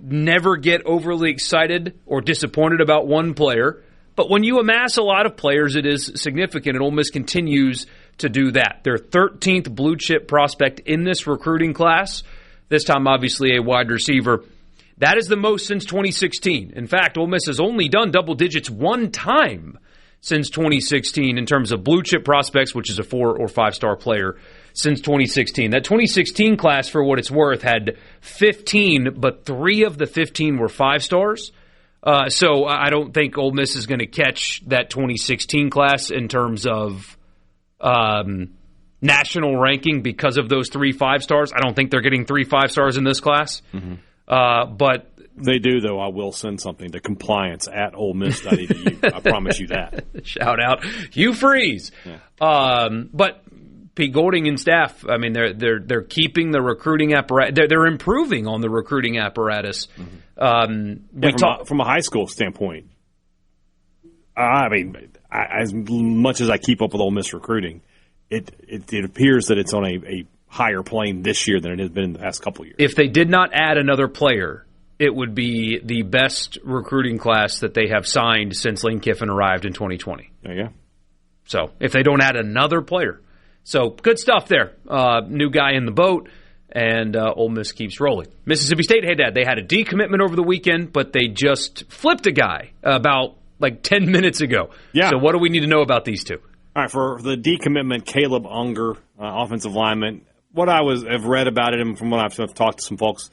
Never get overly excited or disappointed about one player. But when you amass a lot of players, it is significant, and Ole Miss continues to do that. Their 13th blue chip prospect in this recruiting class, this time obviously a wide receiver. That is the most since 2016. In fact, Ole Miss has only done double digits one time since 2016 in terms of blue chip prospects, which is a 4 or 5-star player since 2016. That 2016 class, for what it's worth, had 15, but 3 of the 15 were 5 stars. So I don't think Ole Miss is going to catch that 2016 class in terms of national ranking because of those 3 5-stars. I don't think they're getting 3 5-stars in this class. Mm-hmm. But they do, though. I will send something to compliance@olemmiss.edu. I promise you that. Shout out, Hugh Freeze. Yeah. But Pete Golding and staff, I mean, they're keeping the recruiting apparatus. They're improving on the recruiting apparatus. Mm-hmm. From a high school standpoint, I mean, as much as I keep up with Ole Miss recruiting, it appears that it's on a higher plane this year than it has been in the past couple of years. If they did not add another player, it would be the best recruiting class that they have signed since Lane Kiffin arrived in 2020. There you go. So if they don't add another player. So good stuff there. New guy in the boat, and Ole Miss keeps rolling. Mississippi State, hey, Dad, they had a decommitment over the weekend, but they just flipped a guy about 10 minutes ago. Yeah. So what do we need to know about these two? All right, for the decommitment, Caleb Unger, offensive lineman, what have read about it and from what I've talked to some folks,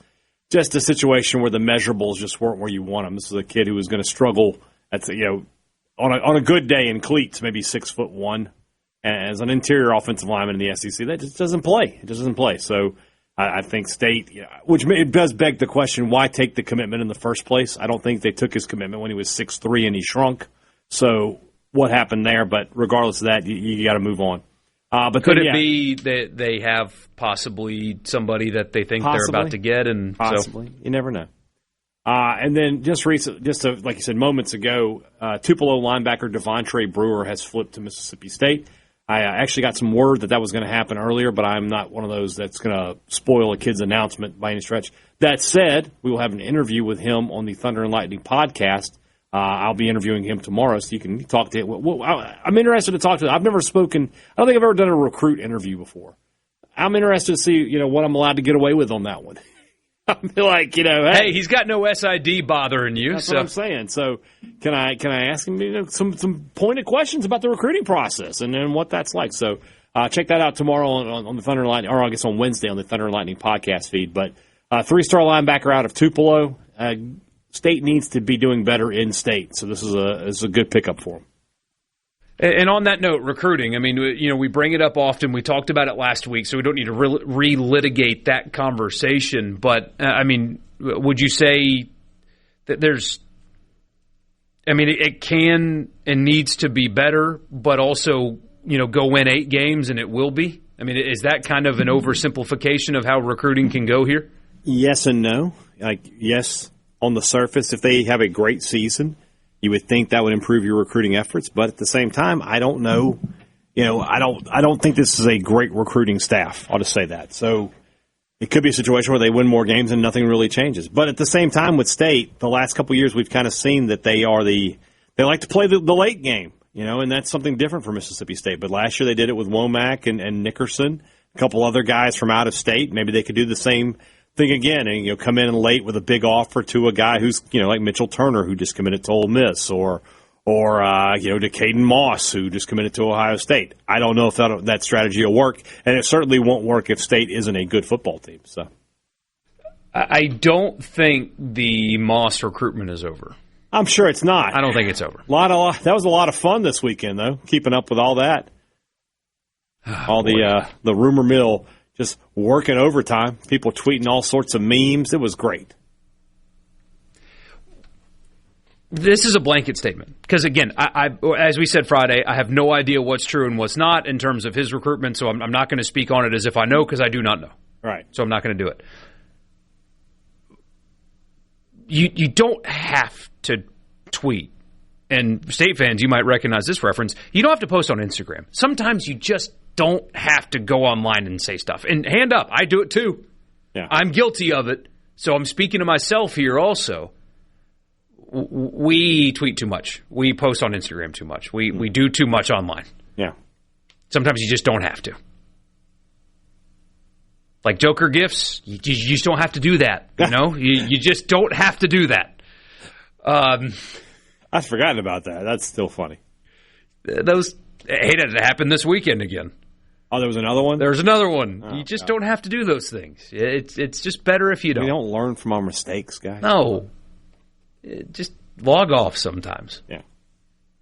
just a situation where the measurables just weren't where you want them. This is a kid who was going to struggle on a good day in cleats, maybe 6'1", as an interior offensive lineman in the SEC. That just doesn't play. It just doesn't play. So I think State, which it does beg the question, why take the commitment in the first place? I don't think they took his commitment when he was 6'3" and he shrunk. So what happened there? But regardless of that, you got to move on. But could it be that they have possibly somebody that they think they're about to get? And possibly. So. You never know. And then like you said moments ago, Tupelo linebacker Devontae Brewer has flipped to Mississippi State. I actually got some word that was going to happen earlier, but I'm not one of those that's going to spoil a kid's announcement by any stretch. That said, we will have an interview with him on the Thunder and Lightning podcast. I'll be interviewing him tomorrow, so you can talk to him. I'm interested to talk to him. I've never spoken. I don't think I've ever done a recruit interview before. I'm interested to see, what I'm allowed to get away with on that one. I'll be like, hey, he's got no SID bothering you. That's what I'm saying. So can I ask him some pointed questions about the recruiting process and what that's like? So check that out tomorrow on the Thunder and Lightning, or I guess on Wednesday on the Thunder and Lightning podcast feed. But 3-star linebacker out of Tupelo. State needs to be doing better in state, so this is a good pickup for them. And on that note, recruiting, I mean, we bring it up often. We talked about it last week, so we don't need to relitigate that conversation. But, would you say that it can and needs to be better, but also, go win 8 games and it will be? I mean, is that kind of an oversimplification of how recruiting can go here? Yes and no. Yes. On the surface, if they have a great season, you would think that would improve your recruiting efforts. But at the same time, I don't know. I don't think this is a great recruiting staff. I'll just say that. So it could be a situation where they win more games and nothing really changes. But at the same time, with State, the last couple of years, we've kind of seen that they like to play the late game, and that's something different for Mississippi State. But last year they did it with Womack and Nickerson, a couple other guys from out of state. Maybe they could do the same thing again and come in late with a big offer to a guy who's like Mitchell Turner, who just committed to Ole Miss, or to Caden Moss, who just committed to Ohio State. I don't know if that strategy will work, and it certainly won't work if State isn't a good football team. So I don't think the Moss recruitment is over. I'm sure it's not. I don't think it's over. That was a lot of fun this weekend, though, keeping up with all that. The rumor mill. Just working overtime, people tweeting all sorts of memes. It was great. This is a blanket statement because, again, I as we said Friday, I have no idea what's true and what's not in terms of his recruitment, so I'm not going to speak on it as if I know because I do not know. Right. So I'm not going to do it. You don't have to tweet. And State fans, you might recognize this reference. You don't have to post on Instagram. Sometimes you just don't have to go online and say stuff. And hand up, I do it too. Yeah. I'm guilty of it, so I'm speaking to myself here also. We tweet too much. We post on Instagram too much. We do too much online. Yeah. Sometimes you just don't have to. Like Joker gifts, you just don't have to do that. You know, you just don't have to do that. I've forgotten about that. That's still funny. It happened this weekend again. Oh, there was another one? There's another one. Oh, you just don't have to do those things. It's just better if you don't. We don't learn from our mistakes, guys. No. Just log off sometimes. Yeah.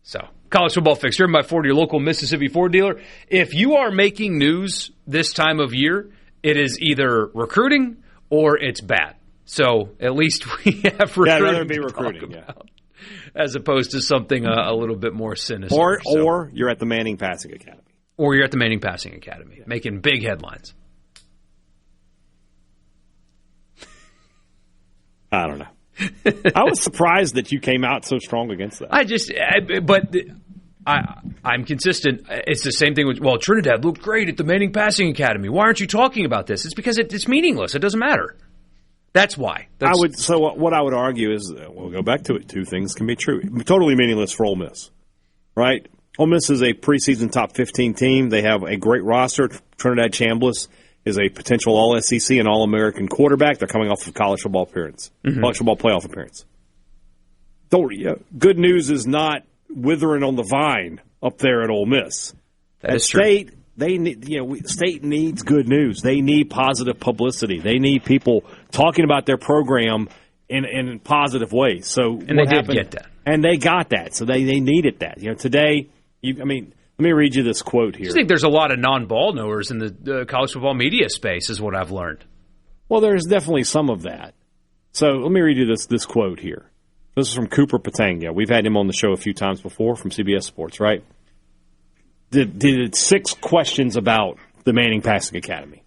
So, College Football Fix, driven by Ford, your local Mississippi Ford dealer. If you are making news this time of year, it is either recruiting or it's bad. So, at least we have recruiting. Yeah, I'd rather be recruiting, as opposed to something a little bit more sinister. Or you're at the Manning Passing Academy. Or you're at the Manning Passing Academy, making big headlines. I don't know. I was surprised that you came out so strong against that. I'm consistent. It's the same thing with, Trinidad looked great at the Manning Passing Academy. Why aren't you talking about this? It's because it's meaningless. It doesn't matter. That's why. What I would argue is, we'll go back to it. Two things can be true. Totally meaningless for Ole Miss, right? Ole Miss is a preseason top 15 team. They have a great roster. Trinidad Chambliss is a potential All-SEC and All-American quarterback. They're coming off of college football appearance, college football playoff appearance. Good news is not withering on the vine up there at Ole Miss. At State, State needs good news. They need positive publicity. They need people talking about their program in positive ways. And they did get that. And they got that. So they needed that. Today. Let me read you this quote here. I think there's a lot of non-ball knowers in the college football media space, is what I've learned. Well, there's definitely some of that. So let me read you this quote here. This is from Cooper Patanga. We've had him on the show a few times before from CBS Sports, right? Did 6 questions about the Manning Passing Academy.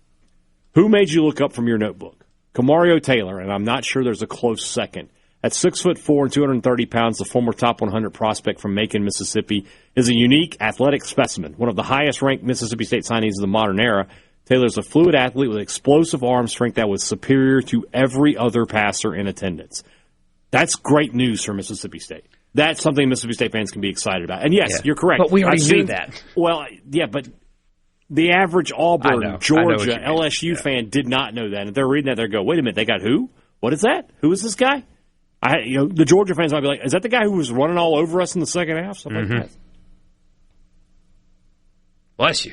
Who made you look up from your notebook? Kamario Taylor, and I'm not sure there's a close second. At 6'4" and 230 pounds, the former top 100 prospect from Macon, Mississippi, is a unique athletic specimen, one of the highest-ranked Mississippi State signees of the modern era. Taylor's a fluid athlete with explosive arm strength that was superior to every other passer in attendance. That's great news for Mississippi State. That's something Mississippi State fans can be excited about. And yes, you're correct. But we already knew that. Well, yeah, but the average Auburn, Georgia, LSU fan did not know that. And if they're reading that, they go, wait a minute, they got who? What is that? Who is this guy? The Georgia fans might be like, is that the guy who was running all over us in the second half? Something like that. Bless you.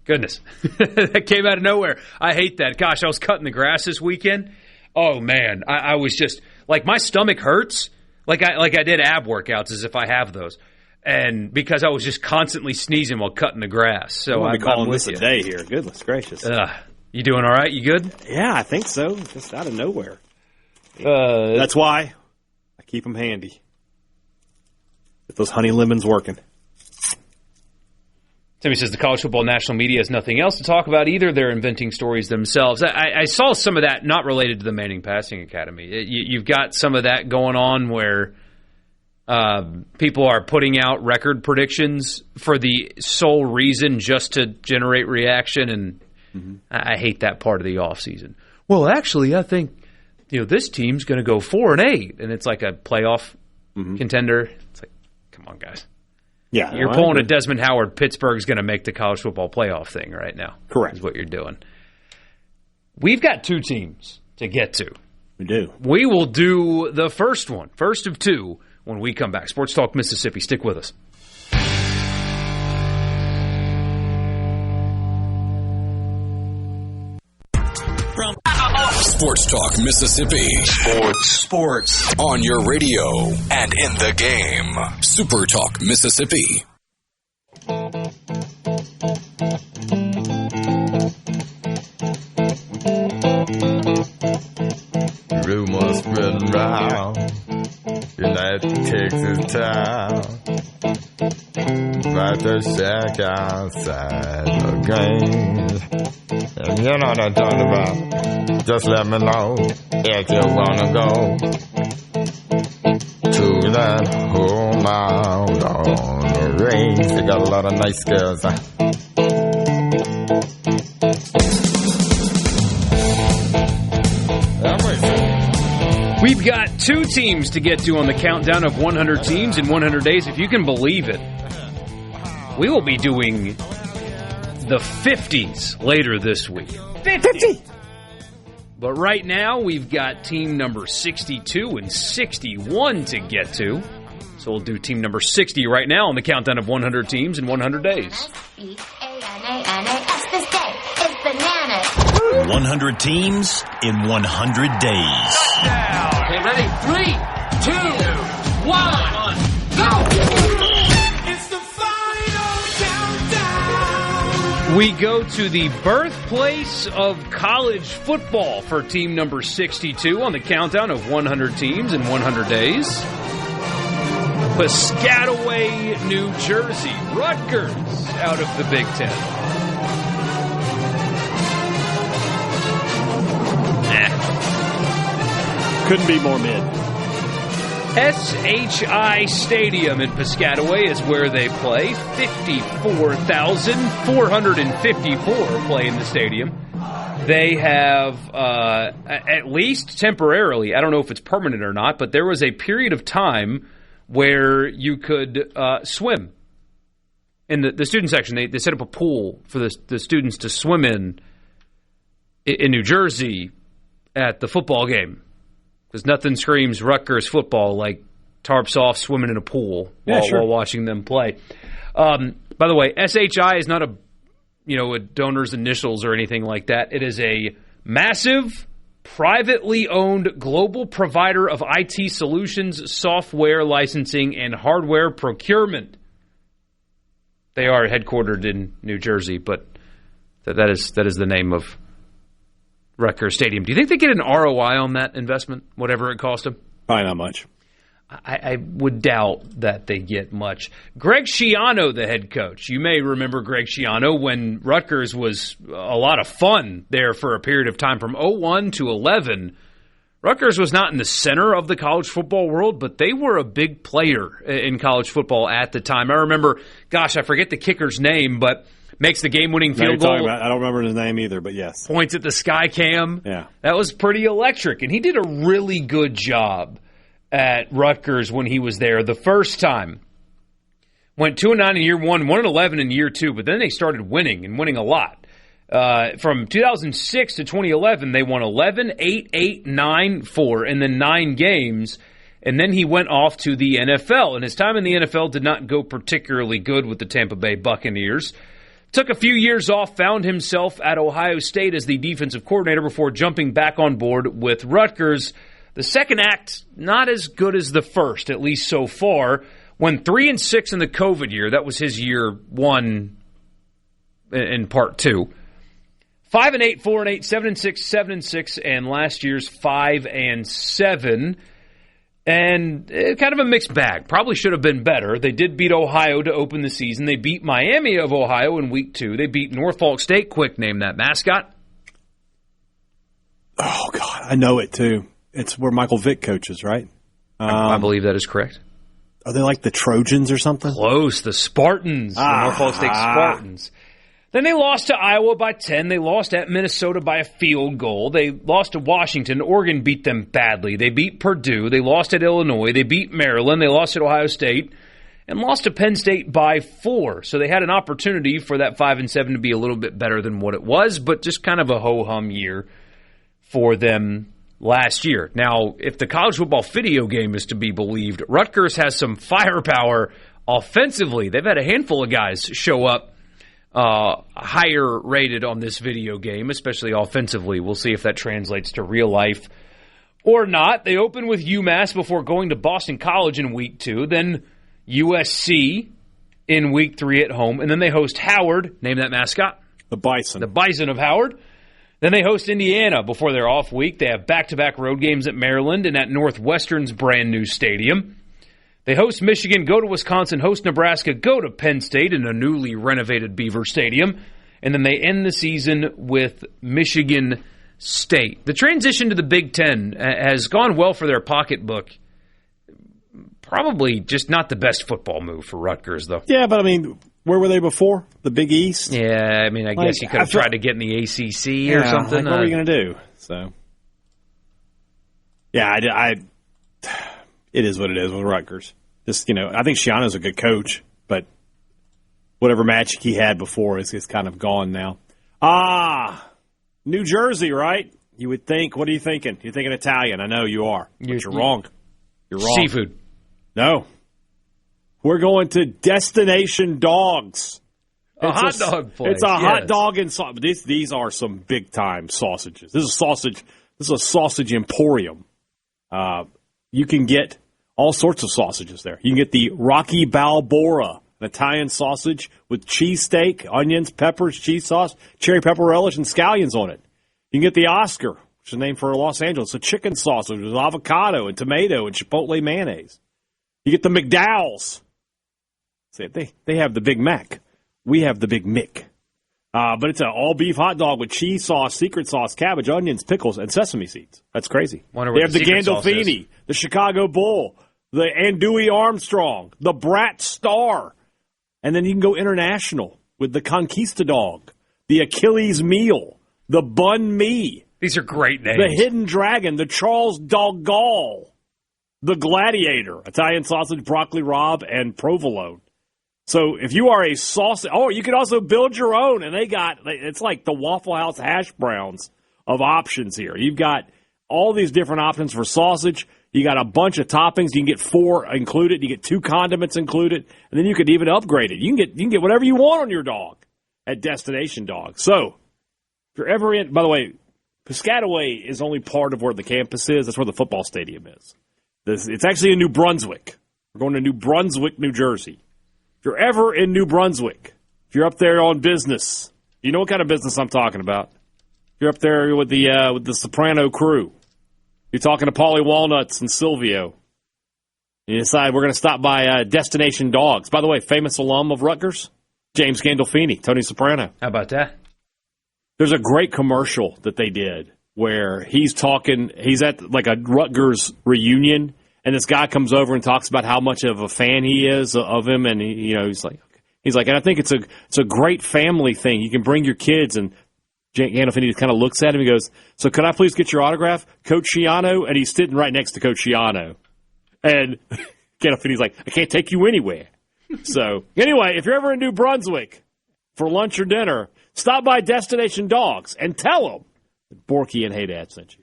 Goodness. That came out of nowhere. I hate that. Gosh, I was cutting the grass this weekend. Oh, man. I was just, my stomach hurts. Like I did ab workouts as if I have those. And because I was just constantly sneezing while cutting the grass. So I'm calling this a day here. Goodness gracious. You doing all right? You good? Yeah, I think so. Just out of nowhere. That's why I keep them handy. Get those honey lemons working. Timmy says the college football national media has nothing else to talk about either. They're inventing stories themselves. I saw some of that not related to the Manning Passing Academy. You've got some of that going on where people are putting out record predictions for the sole reason just to generate reaction, and I hate that part of the offseason. Well, actually, I think this team's going to go 4-8, and it's like a playoff contender. It's like, come on, guys. Yeah, you're pulling a Desmond Howard, Pittsburgh's going to make the college football playoff thing right now. Correct. Is what you're doing. We've got 2 teams to get to. We do. We will do the first one, first of 2, when we come back. Sports Talk Mississippi. Stick with us. Sports Talk Mississippi. Sports. On your radio and in the game. Super Talk Mississippi. Rumors spreading round in that Texas town. About to shack outside the game. And you know what I'm talking about. Just let me know if you wanna go to that home out on the range. They got a lot of nice girls. We've got 2 teams to get to on the countdown of 100 teams in 100 days. If you can believe it, we will be doing the 50s later this week. 50! But right now, we've got team number 62 and 61 to get to. So we'll do team number 60 right now on the countdown of 100 teams in 100 days. S-E-A-N-A-N-A-S this day is bananas. 100 teams in 100 days. Okay, ready? 3, 2, 1, go! It's the final countdown. We go to the birthplace of college football for team number 62 on the countdown of 100 teams in 100 days. Piscataway, New Jersey. Rutgers out of the Big Ten. Couldn't be more mid. SHI Stadium in Piscataway is where they play. 54,454 play in the stadium. They have, at least temporarily, I don't know if it's permanent or not, but there was a period of time where you could swim. In the student section, they set up a pool for the students to swim in New Jersey at the football game. Because nothing screams Rutgers football like tarps off swimming in a pool while watching them play. By the way, SHI is not a donor's initials or anything like that. It is a massive, privately owned global provider of IT solutions, software licensing, and hardware procurement. They are headquartered in New Jersey, but that is the name of Rutgers Stadium. Do you think they get an ROI on that investment, whatever it cost them? Probably not much. I would doubt that they get much. Greg Schiano, the head coach. You may remember Greg Schiano when Rutgers was a lot of fun there for a period of time from 01 to 11. Rutgers was not in the center of the college football world, but they were a big player in college football at the time. I remember, I forget the kicker's name, but makes the game-winning field goal. I don't remember his name either, but yes. Points at the sky cam. Yeah. That was pretty electric, and he did a really good job at Rutgers when he was there the first time. Went 2-9 in year one, 1-11 in year two, but then they started winning a lot. From 2006 to 2011, they won 11, 8, 8, 9, 4, and then 9 games. And then he went off to the NFL, and his time in the NFL did not go particularly good with the Tampa Bay Buccaneers. Took a few years off, found himself at Ohio State as the defensive coordinator before jumping back on board with Rutgers. The second act, not as good as the first, at least so far. Went 3-6 in the COVID year. That was his year one in part two. 5-8, 4-8, 7-6, 7-6, and last year's 5-7. And kind of a mixed bag. Probably should have been better. They did beat Ohio to open the season. They beat Miami of Ohio in week 2. They beat Norfolk State. Quick, name that mascot. Oh, God, I know it, too. It's where Michael Vick coaches, right? I believe that is correct. Are they like the Trojans or something? Close. The Spartans. The Norfolk State Spartans. Then they lost to Iowa by 10. They lost at Minnesota by a field goal. They lost to Washington. Oregon beat them badly. They beat Purdue. They lost at Illinois. They beat Maryland. They lost at Ohio State. And lost to Penn State by 4. So they had an opportunity for that 5-7 to be a little bit better than what it was, but just kind of a ho-hum year for them last year. Now, if the college football video game is to be believed, Rutgers has some firepower offensively. They've had a handful of guys show up higher rated on this video game, especially offensively. We'll see if that translates to real life or not. They open with UMass before going to Boston College in week 2, then USC in week 3 at home, and then they host Howard. Name that mascot. The Bison. The Bison of Howard. Then they host Indiana before their off week. They have back-to-back road games at Maryland and at Northwestern's brand-new stadium. They host Michigan, go to Wisconsin, host Nebraska, go to Penn State in a newly renovated Beaver Stadium. And then they end the season with Michigan State. The transition to the Big Ten has gone well for their pocketbook. Probably just not the best football move for Rutgers, though. Yeah, but I mean, where were they before? The Big East? Yeah, I mean, I guess you could have tried to get in the ACC or something. What are you going to do? So, yeah, it is what it is with Rutgers. Just, I think Shiano's a good coach, but whatever magic he had before is kind of gone now. New Jersey, right? You would think. What are you thinking? You're thinking Italian. I know you are. But you're wrong. You're wrong. Seafood. No. We're going to Destination Dogs. A hot dog place. It's a hot dog and sausage. These are some big time sausages. This is sausage. This is a sausage emporium. You can get all sorts of sausages there. You can get the Rocky Balboa, an Italian sausage with cheesesteak, onions, peppers, cheese sauce, cherry pepper relish, and scallions on it. You can get the Oscar, which is named for Los Angeles, a chicken sausage with avocado and tomato and chipotle mayonnaise. You get the McDowell's. They have the Big Mac. We have the Big Mick. But it's an all-beef hot dog with cheese sauce, secret sauce, cabbage, onions, pickles, and sesame seeds. That's crazy. They have the Gandolfini, the Chicago Bull, the Andouille Armstrong, the Brat Star. And then you can go international with the Conquistadog, the Achilles Meal, the Bun Me. These are great names. The Hidden Dragon, the Charles Doggall, the Gladiator, Italian sausage, broccoli rabe, and provolone. So if you are a sausage, you can also build your own, and it's like the Waffle House hash browns of options here. You've got all these different options for sausage. You got a bunch of toppings. You can get 4 included. You get 2 condiments included, and then you could even upgrade it. You can get whatever you want on your dog at Destination Dog. So if you're ever in, by the way, Piscataway is only part of where the campus is. That's where the football stadium is. It's actually in New Brunswick. We're going to New Brunswick, New Jersey. If you're ever in New Brunswick, if you're up there on business, you know what kind of business I'm talking about. If you're up there with the Soprano crew, you're talking to Paulie Walnuts and Silvio. You decide we're going to stop by Destination Dogs. By the way, famous alum of Rutgers, James Gandolfini, Tony Soprano. How about that? There's a great commercial that they did where he's at like a Rutgers reunion. And this guy comes over and talks about how much of a fan he is of him, and he's like, and I think it's a great family thing. You can bring your kids, and Gandolfini kind of looks at him and goes, "So could I please get your autograph, Coach Schiano?" And he's sitting right next to Coach Schiano, and Gandolfini's like, "I can't take you anywhere." So anyway, if you're ever in New Brunswick for lunch or dinner, stop by Destination Dogs and tell them that Borkey and Hadad sent you.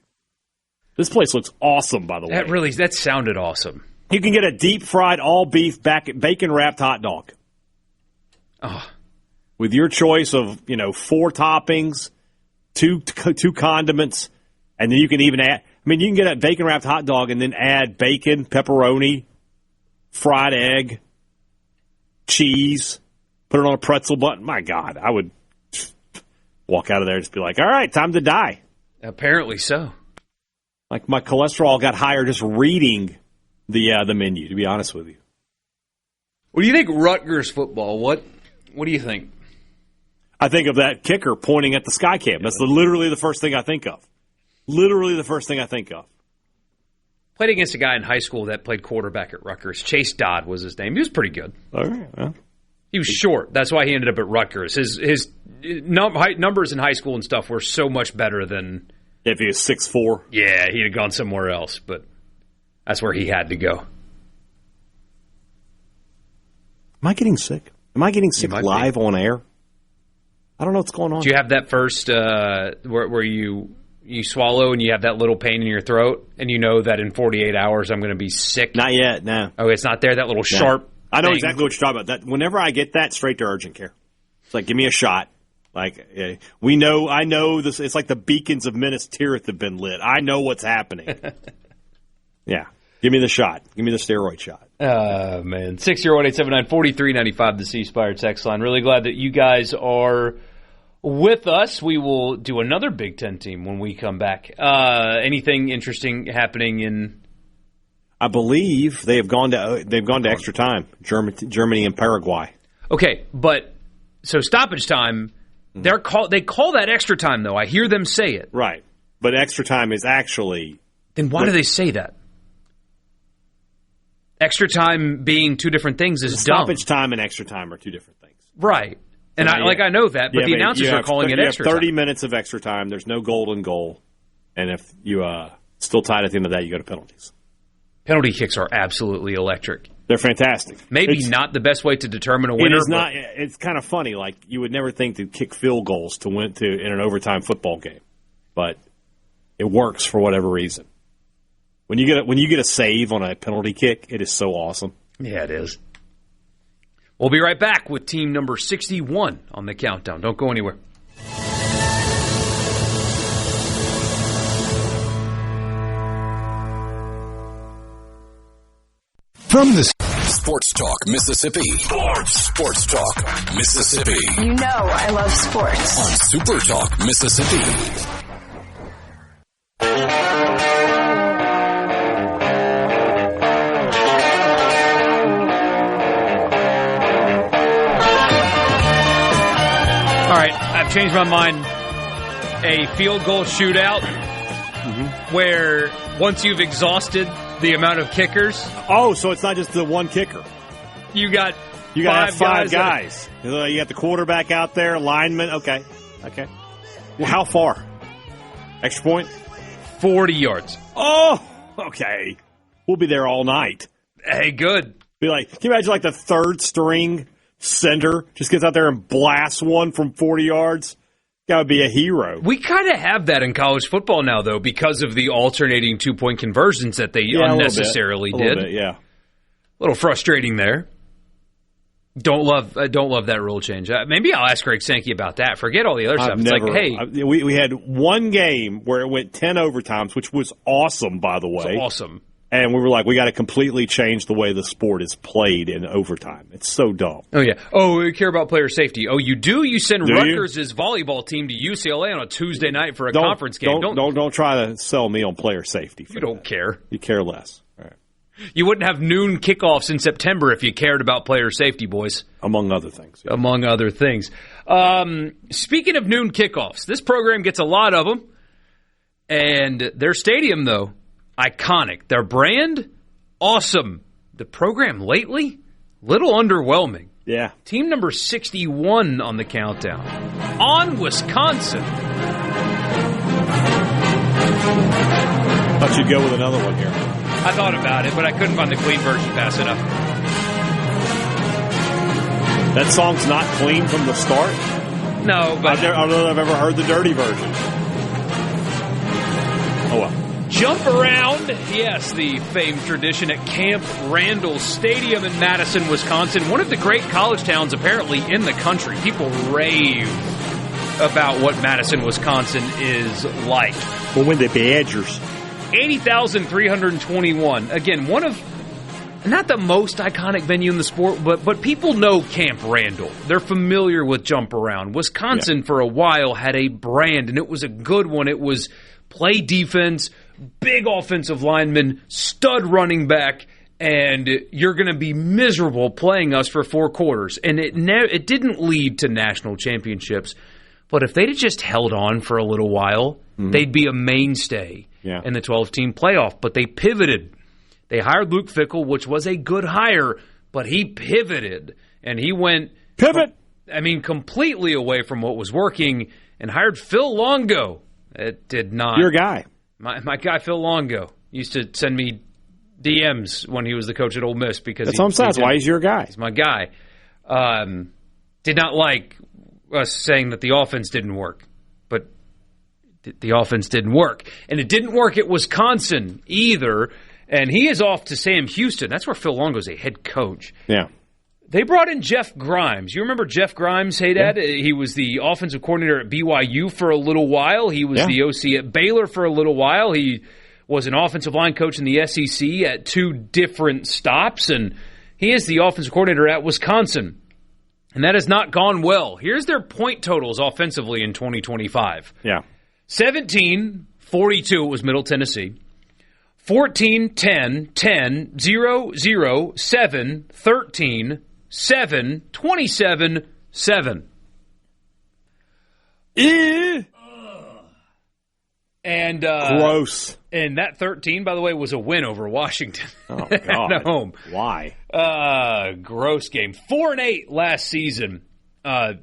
This place looks awesome, by the way. That sounded awesome. You can get a deep-fried, all-beef, bacon-wrapped hot dog. Oh. With your choice of, 4 toppings, 2 condiments, and then you can even add, you can get a bacon-wrapped hot dog and then add bacon, pepperoni, fried egg, cheese, put it on a pretzel bun. My God, I would walk out of there and just be like, all right, time to die. Apparently so. Like my cholesterol got higher just reading the menu, to be honest with you. What do you think Rutgers football? What do you think? I think of that kicker pointing at the sky cam. That's literally the first thing I think of. Played against a guy in high school that played quarterback at Rutgers. Chase Dodd was his name. He was pretty good. All right. Well. He was short. That's why he ended up at Rutgers. His numbers in high school and stuff were so much better than... If he was 6'4". Yeah, he'd have gone somewhere else, but that's where he had to go. Am I getting sick? Live on air? I don't know what's going on. Do you have that first where you swallow and you have that little pain in your throat and you know that in 48 hours I'm going to be sick? Not yet, no. Oh, it's not there, that little sharp I know thing. exactly what you're talking about. That whenever I get that, straight to urgent care. It's like, give me a shot. Like, I know this. It's like the beacons of Minas Tirith have been lit. I know what's happening. Yeah. Give me the shot. Give me the steroid shot. Man. 601-879-4395, the C Spire text line. Really glad that you guys are with us. We will do another Big Ten team when we come back. Anything interesting happening in? I believe they've gone to extra time. Germany and Paraguay. Okay, but so stoppage time. They call that extra time, though. I hear them say it. Right. But extra time is actually... Then why do they say that? Extra time being 2 different things is dumb. Stoppage time and extra time are 2 different things. Right. And I know that, but the announcers are calling it extra time. 30 minutes of extra time. There's no golden goal. And if you still tied at the end of that, you go to penalties. Penalty kicks are absolutely electric. They're fantastic. Maybe not the best way to determine a winner. It is not. It's kind of funny. Like, you would never think to kick field goals to win in an overtime football game, but it works for whatever reason. When you get a save on a penalty kick, it is so awesome. Yeah, it is. We'll be right back with team number 61 on the countdown. Don't go anywhere. From the Sports Talk Mississippi. Sports Talk Mississippi. You know I love sports. On Super Talk Mississippi. All right, I've changed my mind. A field goal shootout where once you've exhausted the amount of kickers. Oh, so it's not just the one kicker. You got to have five guys. You got the quarterback out there, lineman. Okay. Well, how far? Extra point? 40 yards. Oh, okay. We'll be there all night. Hey, good. Be like, can you imagine like the third string center just gets out there and blasts one from 40 yards? That would be a hero. We kind of have that in college football now, though, because of the alternating two-point conversions that they unnecessarily did. A little bit, yeah. A little frustrating there. Don't love that rule change. Maybe I'll ask Greg Sankey about that. Forget all the other stuff. It's like, hey, we had one game where it went 10 overtimes, which was awesome, by the way. It's awesome. And we were like, we got to completely change the way the sport is played in overtime. It's so dumb. Oh, yeah. Oh, we care about player safety. Oh, you do? You send Rutgers' volleyball team to UCLA on a Tuesday night for a conference game. Don't try to sell me on player safety. You don't care. You care less. All right. You wouldn't have noon kickoffs in September if you cared about player safety, boys. Among other things. Yeah. Among other things. Speaking of noon kickoffs, this program gets a lot of them. And their stadium, though, iconic. Their brand, awesome. The program lately, little underwhelming. Yeah. Team number 61 on the countdown. On Wisconsin. Thought you'd go with another one here. I thought about it, but I couldn't find the clean version fast enough. That song's not clean from the start? No, but I don't know if I've ever heard the dirty version. Oh, well. Jump around, yes, the famed tradition at Camp Randall Stadium in Madison, Wisconsin. One of the great college towns, apparently, in the country. People rave about what Madison, Wisconsin is like. Well, when the Badgers. 80,321. Again, one of, not the most iconic venue in the sport, but people know Camp Randall. They're familiar with Jump Around. Wisconsin, for a while, had a brand, and it was a good one. It was play defense, big offensive lineman, stud running back, and you're going to be miserable playing us for 4 quarters. And it didn't lead to national championships, but if they'd have just held on for a little while, they'd be a mainstay in the 12-team playoff. But they pivoted. They hired Luke Fickell, which was a good hire, but he pivoted, and he went completely away from what was working and hired Phil Longo. It did not. Your guy. My guy Phil Longo used to send me DMs when he was the coach at Ole Miss because that's why he's your guy. He's my guy. Did not like us saying that the offense didn't work, but the offense didn't work, and it didn't work at Wisconsin either. And he is off to Sam Houston. That's where Phil Longo's a head coach. Yeah. They brought in Jeff Grimes. You remember Jeff Grimes, Hadad? Yeah. He was the offensive coordinator at BYU for a little while. He was the OC at Baylor for a little while. He was an offensive line coach in the SEC at 2 different stops, and he is the offensive coordinator at Wisconsin. And that has not gone well. Here's their point totals offensively in 2025. Yeah. 17-42, it was Middle Tennessee. 14-10, 10, 0, 0, 7, 13, 7, 27, 7. And gross. And that 13, by the way, was a win over Washington. Oh, God. At home. Why? Gross game. 4-8 last season.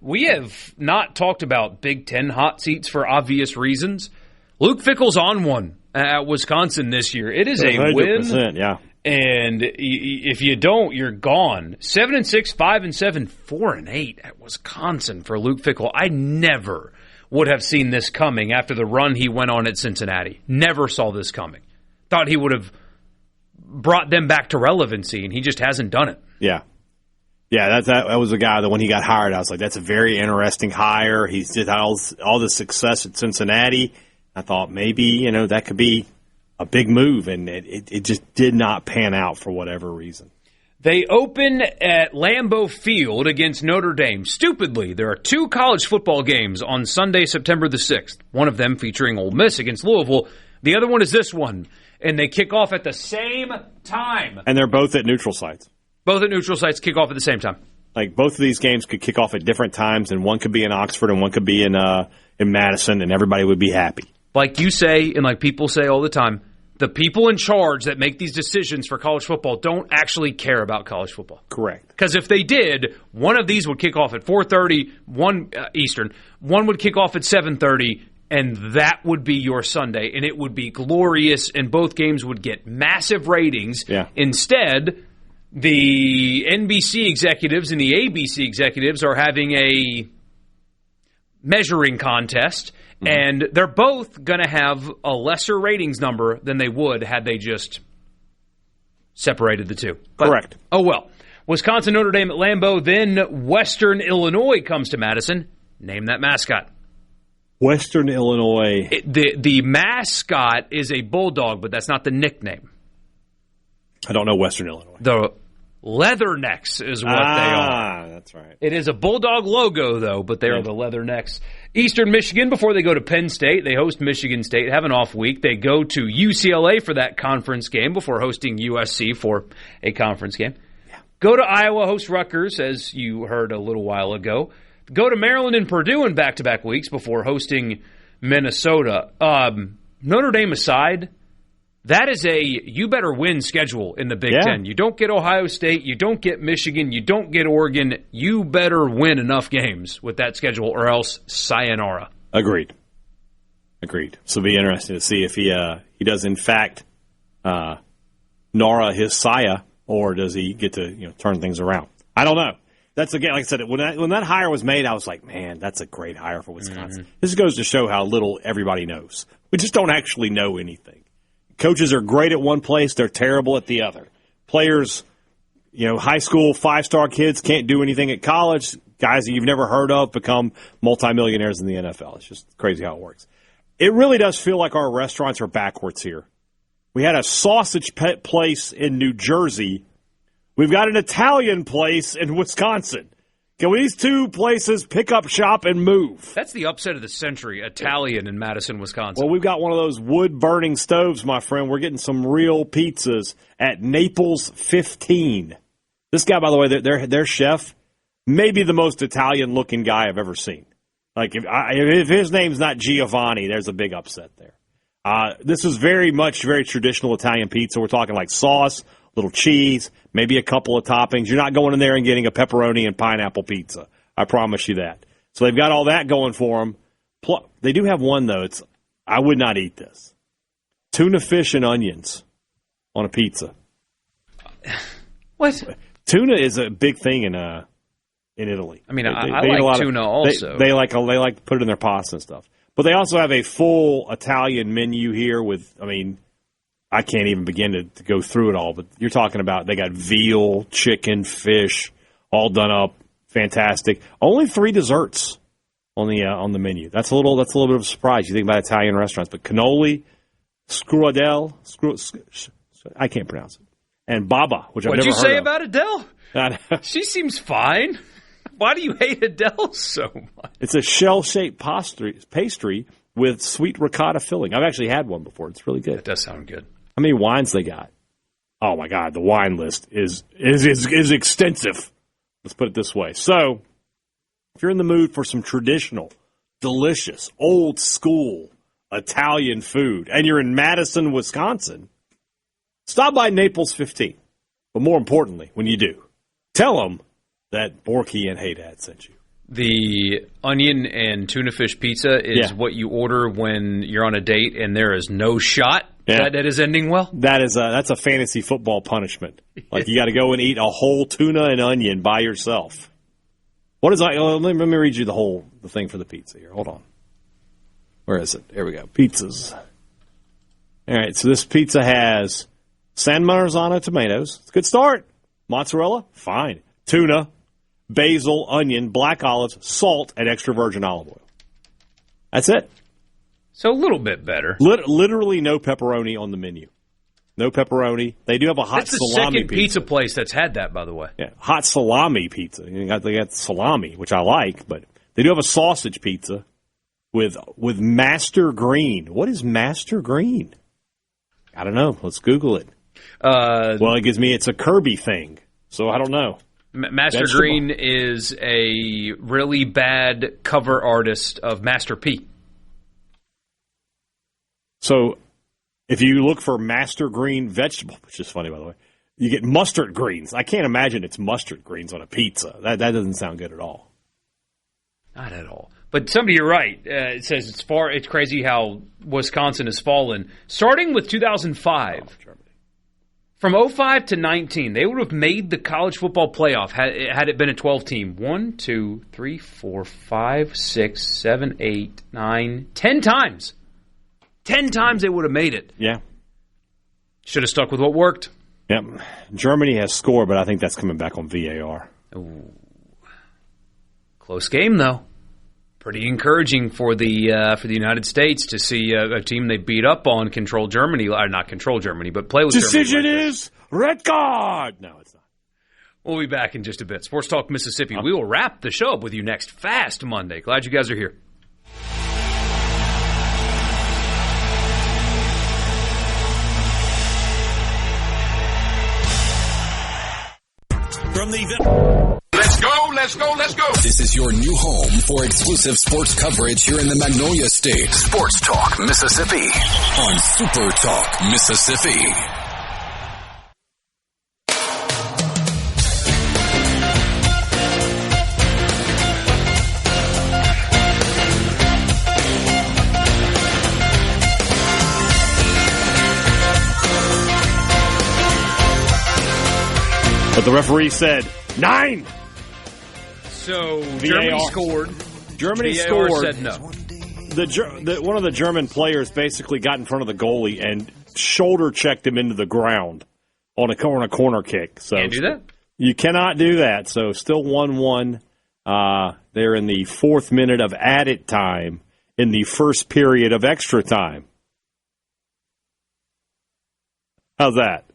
We have not talked about Big Ten hot seats for obvious reasons. Luke Fickell's on one at Wisconsin this year. It is a win And if you don't, you're gone. 7-6, 5-7, 4-8 at Wisconsin for Luke Fickell. I never would have seen this coming after the run he went on at Cincinnati. Never saw this coming. Thought he would have brought them back to relevancy, and he just hasn't done it. Yeah. Yeah, that was a guy that when he got hired, I was like, that's a very interesting hire. He's just had all the success at Cincinnati. I thought maybe, that could be a big move, and it just did not pan out for whatever reason. They open at Lambeau Field against Notre Dame. Stupidly, there are 2 college football games on Sunday, September the 6th. One of them featuring Ole Miss against Louisville. The other one is this one, and they kick off at the same time. And they're both at neutral sites. Both at neutral sites kick off at the same time. Like, both of these games could kick off at different times, and one could be in Oxford and one could be in Madison, and everybody would be happy. Like you say, and like people say all the time, the people in charge that make these decisions for college football don't actually care about college football. Correct. Because if they did, one of these would kick off at 4:30, one Eastern. One would kick off at 7:30, and that would be your Sunday, and it would be glorious, and both games would get massive ratings. Yeah. Instead, the NBC executives and the ABC executives are having a measuring contest, and they're both going to have a lesser ratings number than they would had they just separated the two. But, correct. Oh, well. Wisconsin, Notre Dame at Lambeau, then Western Illinois comes to Madison. Name that mascot. Western Illinois. The mascot is a bulldog, but that's not the nickname. I don't know Western Illinois. The Leathernecks is what they are. That's right. It is a bulldog logo, though, but they are the Leathernecks. Eastern Michigan, before they go to Penn State, they host Michigan State, have an off week. They go to UCLA for that conference game before hosting USC for a conference game. Yeah. Go to Iowa, host Rutgers, as you heard a little while ago. Go to Maryland and Purdue in back-to-back weeks before hosting Minnesota. Notre Dame aside, that is a you-better-win schedule in the Big Ten. You don't get Ohio State, you don't get Michigan, you don't get Oregon. You better win enough games with that schedule or else sayonara. Agreed. So it'll be interesting to see if he does, in fact, Nara his Saya, or does he get to turn things around. I don't know. That's, again, like I said, when that hire was made, I was like, man, that's a great hire for Wisconsin. Mm-hmm. This goes to show how little everybody knows. We just don't actually know anything. Coaches are great at one place, they're terrible at the other. Players, high school 5-star kids can't do anything at college. Guys that you've never heard of become multimillionaires in the NFL. It's just crazy how it works. It really does feel like our restaurants are backwards here. We had a sausage place in New Jersey. We've got an Italian place in Wisconsin. Can these two places pick up shop and move? That's the upset of the century, Italian in Madison, Wisconsin. Well, we've got one of those wood-burning stoves, my friend. We're getting some real pizzas at Naples 15. This guy, by the way, their chef, maybe the most Italian-looking guy I've ever seen. Like, if his name's not Giovanni, there's a big upset there. This is very traditional Italian pizza. We're talking like sauce, little cheese, maybe a couple of toppings. You're not going in there and getting a pepperoni and pineapple pizza. I promise you that. So they've got all that going for them. They do have one, though. I would not eat this. Tuna fish and onions on a pizza. What? Tuna is a big thing in Italy. I mean, I like tuna also. They like to put it in their pasta and stuff. But they also have a full Italian menu here with, I can't even begin to go through it all, but you're talking about they got veal, chicken, fish, all done up, fantastic. Only 3 desserts on the menu. That's a little bit of a surprise. You think about Italian restaurants, but cannoli, scrudel, I can't pronounce it, and baba, which I've never heard of. What'd you say about Adele? She seems fine. Why do you hate Adele so much? It's a shell-shaped pastry with sweet ricotta filling. I've actually had one before. It's really good. That does sound good. How many wines they got? Oh, my God. The wine list is extensive. Let's put it this way. So, if you're in the mood for some traditional, delicious, old-school Italian food, and you're in Madison, Wisconsin, stop by Naples 15. But more importantly, when you do, tell them that Borkey and Hadad sent you. The onion and tuna fish pizza is what you order when you're on a date and there is no shot Yeah. That is ending well? That's a fantasy football punishment. Like, you got to go and eat a whole tuna and onion by yourself. What is let me read you the thing for the pizza here. Hold on. Where is it? Here we go. Pizzas. All right, so this pizza has San Marzano tomatoes. It's a good start. Mozzarella, fine. Tuna, basil, onion, black olives, salt, and extra virgin olive oil. That's it. So a little bit better. Literally no pepperoni on the menu. No pepperoni. They do have a hot salami pizza. That's the second pizza place that's had that, by the way. Yeah, hot salami pizza. They got salami, which I like, but they do have a sausage pizza with Master Green. What is Master Green? I don't know. Let's Google it. Well, it gives me it's a Kirby thing, so I don't know. Master Green is a really bad cover artist of Master P. So if you look for Master Green vegetable, which is funny, by the way, you get mustard greens. I can't imagine it's mustard greens on a pizza. That doesn't sound good at all. Not at all. But you're right. It says it's crazy how Wisconsin has fallen. Starting with 2005, from 05 to 19, they would have made the college football playoff had it been a 12-team. 1, 2, 3, 4, 5, 6, 7, 8, 9, 10 times. 10 times they would have made it. Yeah. Should have stuck with what worked. Yep. Germany has scored, but I think that's coming back on VAR. Ooh. Close game, though. Pretty encouraging for the United States to see a team they beat up on control Germany, or not control Germany, but play with Decision Germany. Decision is red card. No, it's not. We'll be back in just a bit. Sports Talk Mississippi. We will wrap the show up with you next Fast Monday. Glad you guys are here. From the Let's go. This is your new home for exclusive sports coverage here in the Magnolia State. Sports Talk Mississippi on Super Talk Mississippi. But the referee said 9. So Germany scored. Germany VAR scored. Said no. One of the German players basically got in front of the goalie and shoulder checked him into the ground on a corner kick. So can't do that. You cannot do that. So still 1-1. They're in the 4th minute of added time in the first period of extra time. How's that?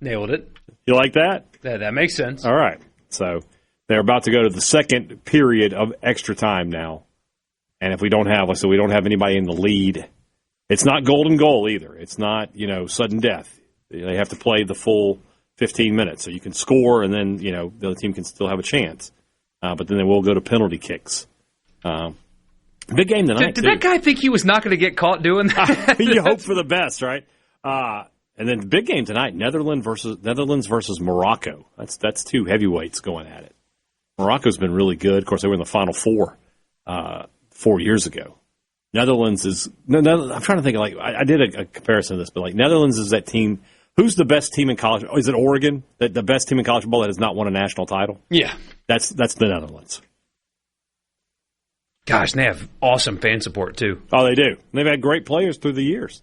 Nailed it. You like that? That makes sense. All right. So they're about to go to the second period of extra time now. And if we don't have anybody in the lead, it's not golden goal either. It's not, sudden death. They have to play the full 15 minutes. So you can score and then, the other team can still have a chance. But then they will go to penalty kicks. Big game tonight. Did that guy think he was not going to get caught doing that? You hope for the best, right? And then the big game tonight, Netherlands versus Morocco. That's 2 heavyweights going at it. Morocco's been really good. Of course, they were in the Final Four 4 years ago. Netherlands is I'm trying to think I did a comparison of this, but Netherlands is that team. Who's the best team in college? Is it Oregon? The best team in college football that has not won a national title? Yeah, that's the Netherlands. Gosh, they have awesome fan support too. Oh, they do. They've had great players through the years,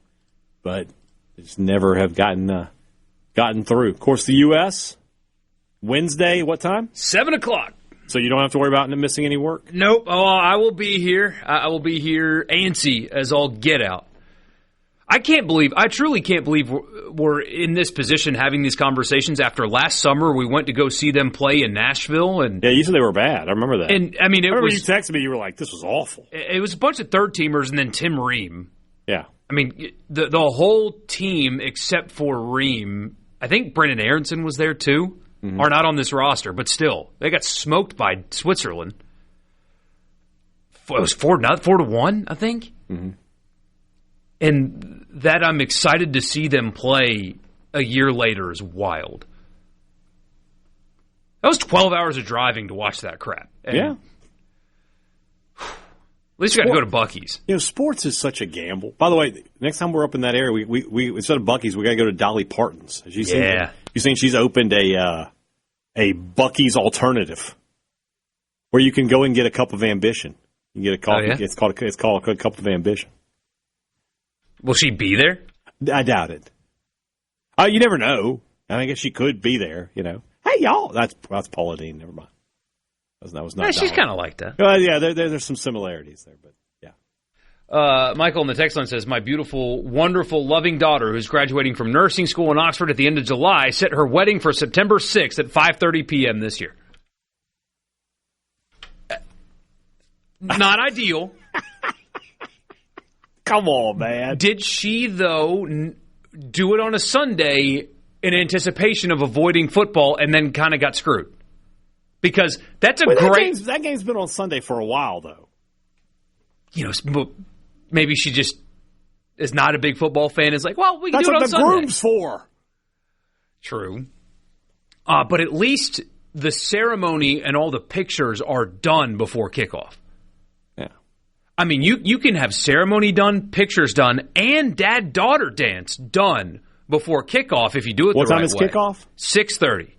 but they just never have gotten through. Of course, the U.S. Wednesday, what time? 7:00. So you don't have to worry about missing any work? Nope. Oh, I will be here. I will be here antsy as all get out. I truly can't believe we're in this position having these conversations after last summer. We went to go see them play in Nashville. And yeah, you said they were bad. I remember that. And I mean, you texted me, you were like, this was awful. It was a bunch of third-teamers and then Tim Ream. Yeah. I mean, the whole team except for Ream, I think Brendan Aronson was there too. Mm-hmm. Are not on this roster, but still, they got smoked by Switzerland. It was 4-1, I think. Mm-hmm. And that I'm excited to see them play a year later is wild. That was 12 hours of driving to watch that crap. And yeah. At least you got to go to Buc-ee's. Sports is such a gamble. By the way, next time we're up in that area, we instead of Buc-ee's, we got to go to Dolly Parton's. Have you seen that? You seen she's opened a Buc-ee's alternative where you can go and get a cup of ambition. You can get a coffee. Oh, yeah? It's called a cup of ambition. Will she be there? I doubt it. You never know. I guess she could be there. Hey y'all, that's Paula Dean. Never mind. That was not. Yeah, she's kind of like that. Yeah, there's some similarities there, but yeah. Michael in the text line says, "My beautiful, wonderful, loving daughter, who's graduating from nursing school in Oxford at the end of July, set her wedding for September 6th at 5:30 p.m. this year." Not ideal. Come on, man. Did she, though, do it on a Sunday in anticipation of avoiding football and then kind of got screwed? Because that's that game's been on Sunday for a while, though. Maybe she just is not a big football fan. Is like, well, we can do it on Sunday. That's what the groom's for. True. But at least the ceremony and all the pictures are done before kickoff. Yeah. I mean, you can have ceremony done, pictures done, and dad-daughter dance done before kickoff if you do it the right way. What time is kickoff? 6:30.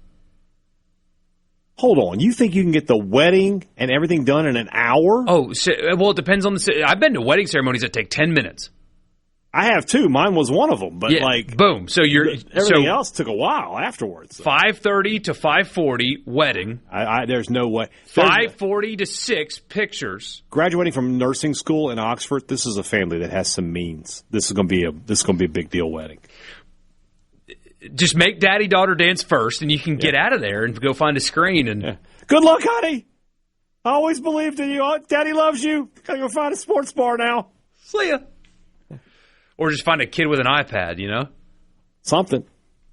Hold on. You think you can get the wedding and everything done in an hour? Oh, well, it depends on the... I've been to wedding ceremonies that take 10 minutes. I have, too. Mine was one of them. But, boom. So everything else took a while afterwards. 5:30 to 5:40, wedding. There's no way. 5:40 to 6, pictures. Graduating from nursing school in Oxford, this is a family that has some means. This is going to be a big deal wedding. Just make daddy-daughter dance first, and you can get out of there and go find a screen. And Good luck, honey. I always believed in you. Daddy loves you. Gotta go find a sports bar now. See ya. Or just find a kid with an iPad, Something.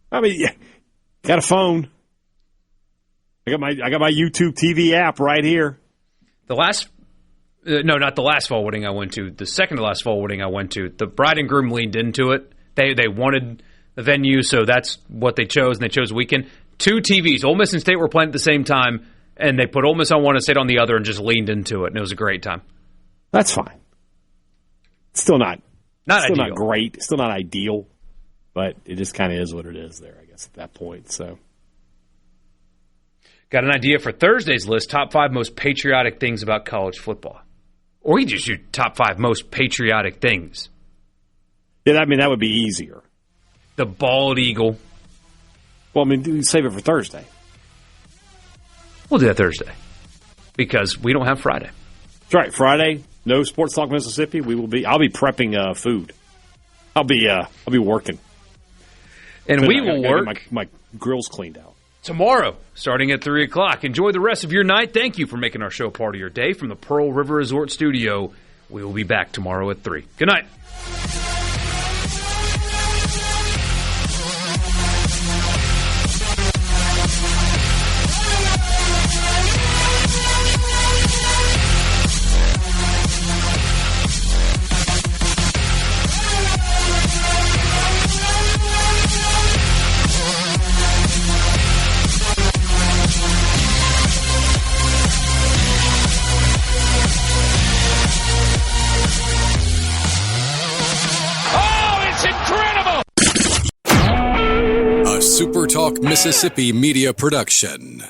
I mean, got a phone. I got my YouTube TV app right here. Not the last fall wedding I went to. The second to last fall wedding I went to, the bride and groom leaned into it. They wanted the venue, so that's what they chose, and they chose weekend. 2 TVs. Ole Miss and State were playing at the same time, and they put Ole Miss on one and State on the other and just leaned into it, and it was a great time. That's fine. It's still not ideal. Not great. It's still not ideal, but it just kind of is what it is there, I guess, at that point. So, got an idea for Thursday's list, top 5 most patriotic things about college football. Or we just do top 5 most patriotic things. Yeah, that would be easier. The bald eagle. Well, save it for Thursday. We'll do that Thursday because we don't have Friday. That's right. Friday, no Sports Talk Mississippi. I'll be prepping food. I'll be working, and we will work. My grill's cleaned out tomorrow, starting at 3:00. Enjoy the rest of your night. Thank you for making our show part of your day from the Pearl River Resort Studio. We will be back tomorrow at 3. Good night. SuperTalk Mississippi Media Production.